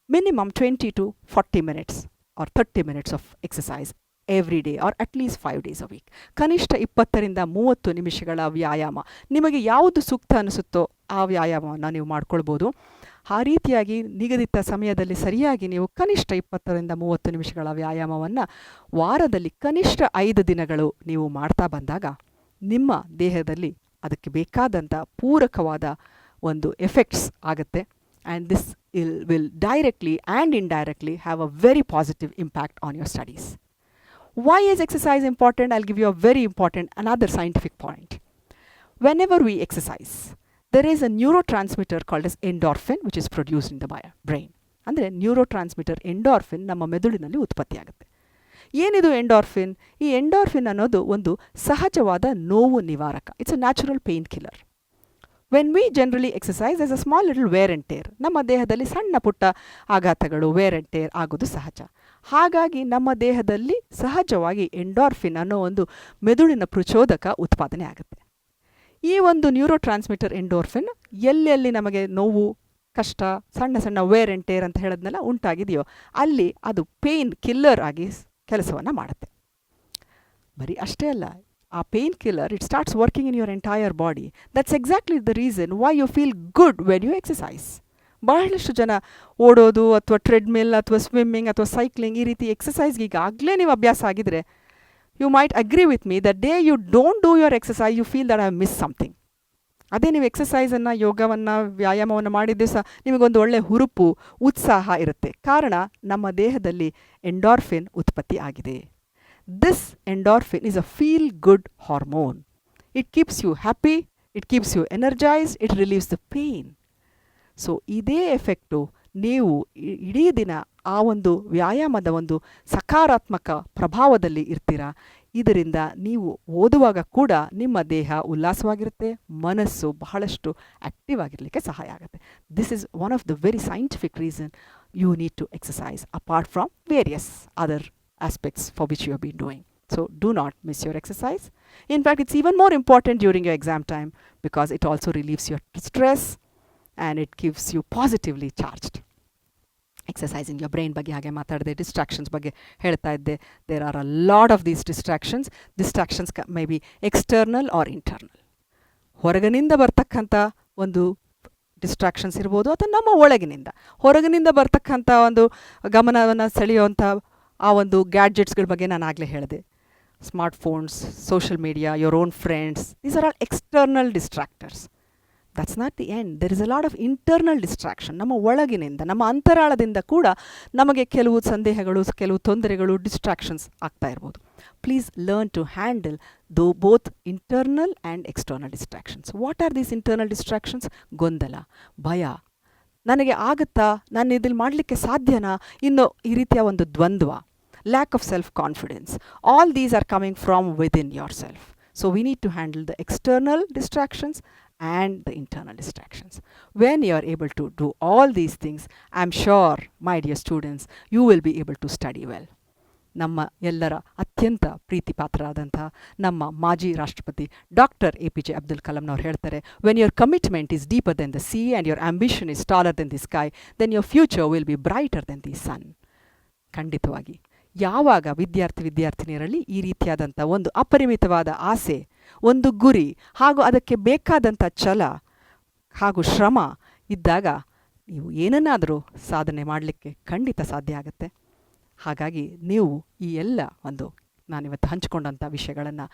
Minimum 20 to 40 minutes or 30 minutes of exercise every day or at least 5 days a week. ಕನಿಷ್ಠ 20ರಿಂದ 30 ನಿಮಿಷಗಳ ವ್ಯಾಯಾಮ. ನಿಮಗೆ ಯಾವುದು ಸೂಕ್ತ ಅನಿಸುತ್ತೋ ಆ ವ್ಯಾಯಾಮವನ್ನು ನೀವು ಮಾಡ್ಕೊಳ್ಬೋದು. ಆ ರೀತಿಯಾಗಿ ನಿಗದಿತ ಸಮಯದಲ್ಲಿ ಸರಿಯಾಗಿ ನೀವು ಕನಿಷ್ಠ 20ರಿಂದ 30 ನಿಮಿಷಗಳ ವ್ಯಾಯಾಮವನ್ನು ವಾರದಲ್ಲಿ ಕನಿಷ್ಠ 5 ದಿನಗಳು ನೀವು ಮಾಡ್ತಾ ಬಂದಾಗ ನಿಮ್ಮ ದೇಹದಲ್ಲಿ ಅದಕ್ಕೆ ಬೇಕಾದಂಥ ಪೂರಕವಾದ ಒಂದು ಎಫೆಕ್ಟ್ಸ್ ಆಗುತ್ತೆ. And this will directly and indirectly have a very positive impact on your studies. Why is exercise important? I'll give you a very important, another scientific point. Whenever we exercise, there is a neurotransmitter called as endorphin, which is produced in the brain. ಅಂದರೆ neurotransmitter endorphin ನಮ್ಮ ಮೆದುಳಿನಲ್ಲಿ ಉತ್ಪತ್ತಿಯಾಗುತ್ತೆ. ಏನಿದು endorphin? ಈ endorphin ಅನ್ನೋದು ಒಂದು ಸಹಜವಾದ ನೋವು ನಿವಾರಕ. It's a natural painkiller. When we generally exercise as a small little wear and tear, ನಮ್ಮ ದೇಹದಲ್ಲಿ ಸಣ್ಣ ಪುಟ್ಟ ಆಘಾತಗಳು, ವೇರ್ ಆ್ಯಂಡ್ ಟೇರ್ ಆಗೋದು ಸಹಜ. ಹಾಗಾಗಿ ನಮ್ಮ ದೇಹದಲ್ಲಿ ಸಹಜವಾಗಿ ಎಂಡಾರ್ಫಿನ್ ಅನ್ನೋ ಒಂದು ಮೆದುಳಿನ ಪ್ರಚೋದಕ ಉತ್ಪಾದನೆ ಆಗುತ್ತೆ. ಈ ಒಂದು ನ್ಯೂರೋ ಟ್ರಾನ್ಸ್ಮಿಟರ್ ಎಂಡೋರ್ಫಿನ್ ಎಲ್ಲೆಲ್ಲಿ ನಮಗೆ ನೋವು, ಕಷ್ಟ, ಸಣ್ಣ ಸಣ್ಣ ವೇರ್ ಆ್ಯಂಡ್ ಟೇರ್ ಅಂತ ಹೇಳೋದ್ನೆಲ್ಲ ಉಂಟಾಗಿದೆಯೋ ಅಲ್ಲಿ ಅದು ಪೇಯ್ನ್ ಕಿಲ್ಲರ್ ಆಗಿ ಕೆಲಸವನ್ನು ಮಾಡುತ್ತೆ. ಬರೀ ಅಷ್ಟೇ ಅಲ್ಲ, ಆ painkiller it starts working in your entire body. That's exactly the reason why you feel good when you exercise. ಬಹಳಷ್ಟು ಜನ ಓಡೋದು ಅಥವಾ ಟ್ರೆಡ್ಮಿಲ್ ಅಥವಾ ಸ್ವಿಮ್ಮಿಂಗ್ ಅಥವಾ ಸೈಕ್ಲಿಂಗ್ ಈ ರೀತಿ ಎಕ್ಸಸೈಸ್ಗೆ ಈಗಾಗಲೇ ನೀವು ಅಭ್ಯಾಸ ಆಗಿದ್ರೆ, you might agree with me that day you don't do your exercise you feel that I miss something. ಅದೇ ನೀವು ಎಕ್ಸಸೈಸನ್ನು, ಯೋಗವನ್ನು, ವ್ಯಾಯಾಮವನ್ನು ಮಾಡಿದ ದಿವಸ ನಿಮಗೊಂದು ಒಳ್ಳೆ ಹುರುಪು, ಉತ್ಸಾಹ ಇರುತ್ತೆ. ಕಾರಣ ನಮ್ಮ ದೇಹದಲ್ಲಿ ಎಂಡಾರ್ಫಿನ್ ಉತ್ಪತ್ತಿ ಆಗಿದೆ. This endorphin is a feel-good hormone. It keeps you happy, it keeps you energized, it relieves the pain. So ಇದೇ ಎಫೆಕ್ಟು ನೀವು ಇಡೀ ದಿನ ಆ ಒಂದು ವ್ಯಾಯಾಮದ ಒಂದು ಸಕಾರಾತ್ಮಕ ಪ್ರಭಾವದಲ್ಲಿ ಇರ್ತೀರಾ. ಇದರಿಂದ ನೀವು ಓದುವಾಗ ಕೂಡ ನಿಮ್ಮ ದೇಹ ಉಲ್ಲಾಸವಾಗಿರುತ್ತೆ, ಮನಸ್ಸು ಬಹಳಷ್ಟು ಆ್ಯಕ್ಟಿವ್ ಆಗಿರಲಿಕ್ಕೆ ಸಹಾಯ ಆಗುತ್ತೆ. This is one of the very scientific reason you need to exercise apart from various other aspects for which you have been doing. So do not miss your exercise. In fact, it's even more important during your exam time because it also relieves your stress and it keeps you positively charged. Exercising your brain ಬಗ್ಗೆ ಹಾಗೆ ಮಾತಾಡಿದೆ, distractions ಬಗ್ಗೆ ಹೇಳ್ತಾ ಇದ್ದೆ. There are a lot of these distractions may be external or internal. ಹೊರಗಿನಿಂದ ಬರ್ತಕ್ಕಂಥ ಒಂದು distractions ಇರ್ಬೋದು ಅಥವಾ ನಮ್ಮ ಒಳಗಿನಿಂದ ಹೊರಗಿನಿಂದ ಬರ್ತಕ್ಕಂಥ ಒಂದು ಗಮನವನ್ನು ಸೆಳೆಯುವಂಥ ಆ ಒಂದು ಗ್ಯಾಡ್ಜೆಟ್ಸ್ಗಳ ಬಗ್ಗೆ ನಾನು ಆಗಲೇ ಹೇಳಿದೆ. smartphones, social media, your own friends, these are all external distractors. That's not the end. There is a lot of internal distraction. ನಮ್ಮ ಒಳಗಿನಿಂದ, ನಮ್ಮ ಅಂತರಾಳದಿಂದ ಕೂಡ ನಮಗೆ ಕೆಲವು ಸಂದೇಹಗಳು, ಕೆಲವು ತೊಂದರೆಗಳು, ಡಿಸ್ಟ್ರಾಕ್ಷನ್ಸ್ ಆಗ್ತಾ ಇರ್ಬೋದು. Please learn to handle both internal and external distractions. What are these internal distractions? ಗೊಂದಲ, ಭಯ, ನನಗೆ ಆಗುತ್ತಾ, ನಾನು ಇದನ್ನು ಮಾಡಲಿಕ್ಕೆ ಸಾಧ್ಯನಾ, ಇನ್ನು ಈ ರೀತಿಯ ಒಂದು ದ್ವಂದ್ವ, lack of self-confidence. All these are coming from within yourself. So we need to handle the external distractions and the internal distractions. When you are able to do all these things, I'm sure, my dear students, you will be able to study well. ನಮ್ಮ ಎಲ್ಲರ ಅತ್ಯಂತ ಪ್ರೀತಿ ಪಾತ್ರರಾದಂಥ ನಮ್ಮ ಮಾಜಿ ರಾಷ್ಟ್ರಪತಿ doctor APJ Abdul ಕಲಾಂನವ್ರು ಹೇಳ್ತಾರೆ, when your commitment is deeper than the sea and your ambition is taller than the sky, then your future will be brighter than the sun. ಖಂಡಿತವಾಗಿ ಯಾವಾಗ ವಿದ್ಯಾರ್ಥಿನಿಯರಲ್ಲಿ ಈ ರೀತಿಯಾದಂಥ ಒಂದು ಅಪರಿಮಿತವಾದ ಆಸೆ, ಒಂದು ಗುರಿ, ಹಾಗೂ ಅದಕ್ಕೆ ಬೇಕಾದಂಥ ಛಲ ಹಾಗೂ ಶ್ರಮ ಇದ್ದಾಗ ನೀವು ಏನನ್ನಾದರೂ ಸಾಧನೆ ಮಾಡಲಿಕ್ಕೆ ಖಂಡಿತ ಸಾಧ್ಯ ಆಗುತ್ತೆ. ಹಾಗಾಗಿ ನೀವು ಈ ಎಲ್ಲ ಒಂದು ನಾನಿವತ್ತು ಹಂಚಿಕೊಂಡಂಥ ವಿಷಯಗಳನ್ನು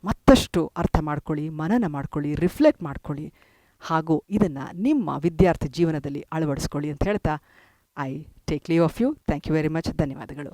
ಮತ್ತಷ್ಟು ಅರ್ಥ ಮಾಡ್ಕೊಳ್ಳಿ, ಮನನ ಮಾಡ್ಕೊಳ್ಳಿ, ರಿಫ್ಲೆಕ್ಟ್ ಮಾಡ್ಕೊಳ್ಳಿ, ಹಾಗೂ ಇದನ್ನು ನಿಮ್ಮ ವಿದ್ಯಾರ್ಥಿ ಜೀವನದಲ್ಲಿ ಅಳವಡಿಸ್ಕೊಳ್ಳಿ ಅಂತ ಹೇಳ್ತಾ I take leave of you. Thank you very much. ಧನ್ಯವಾದಗಳು.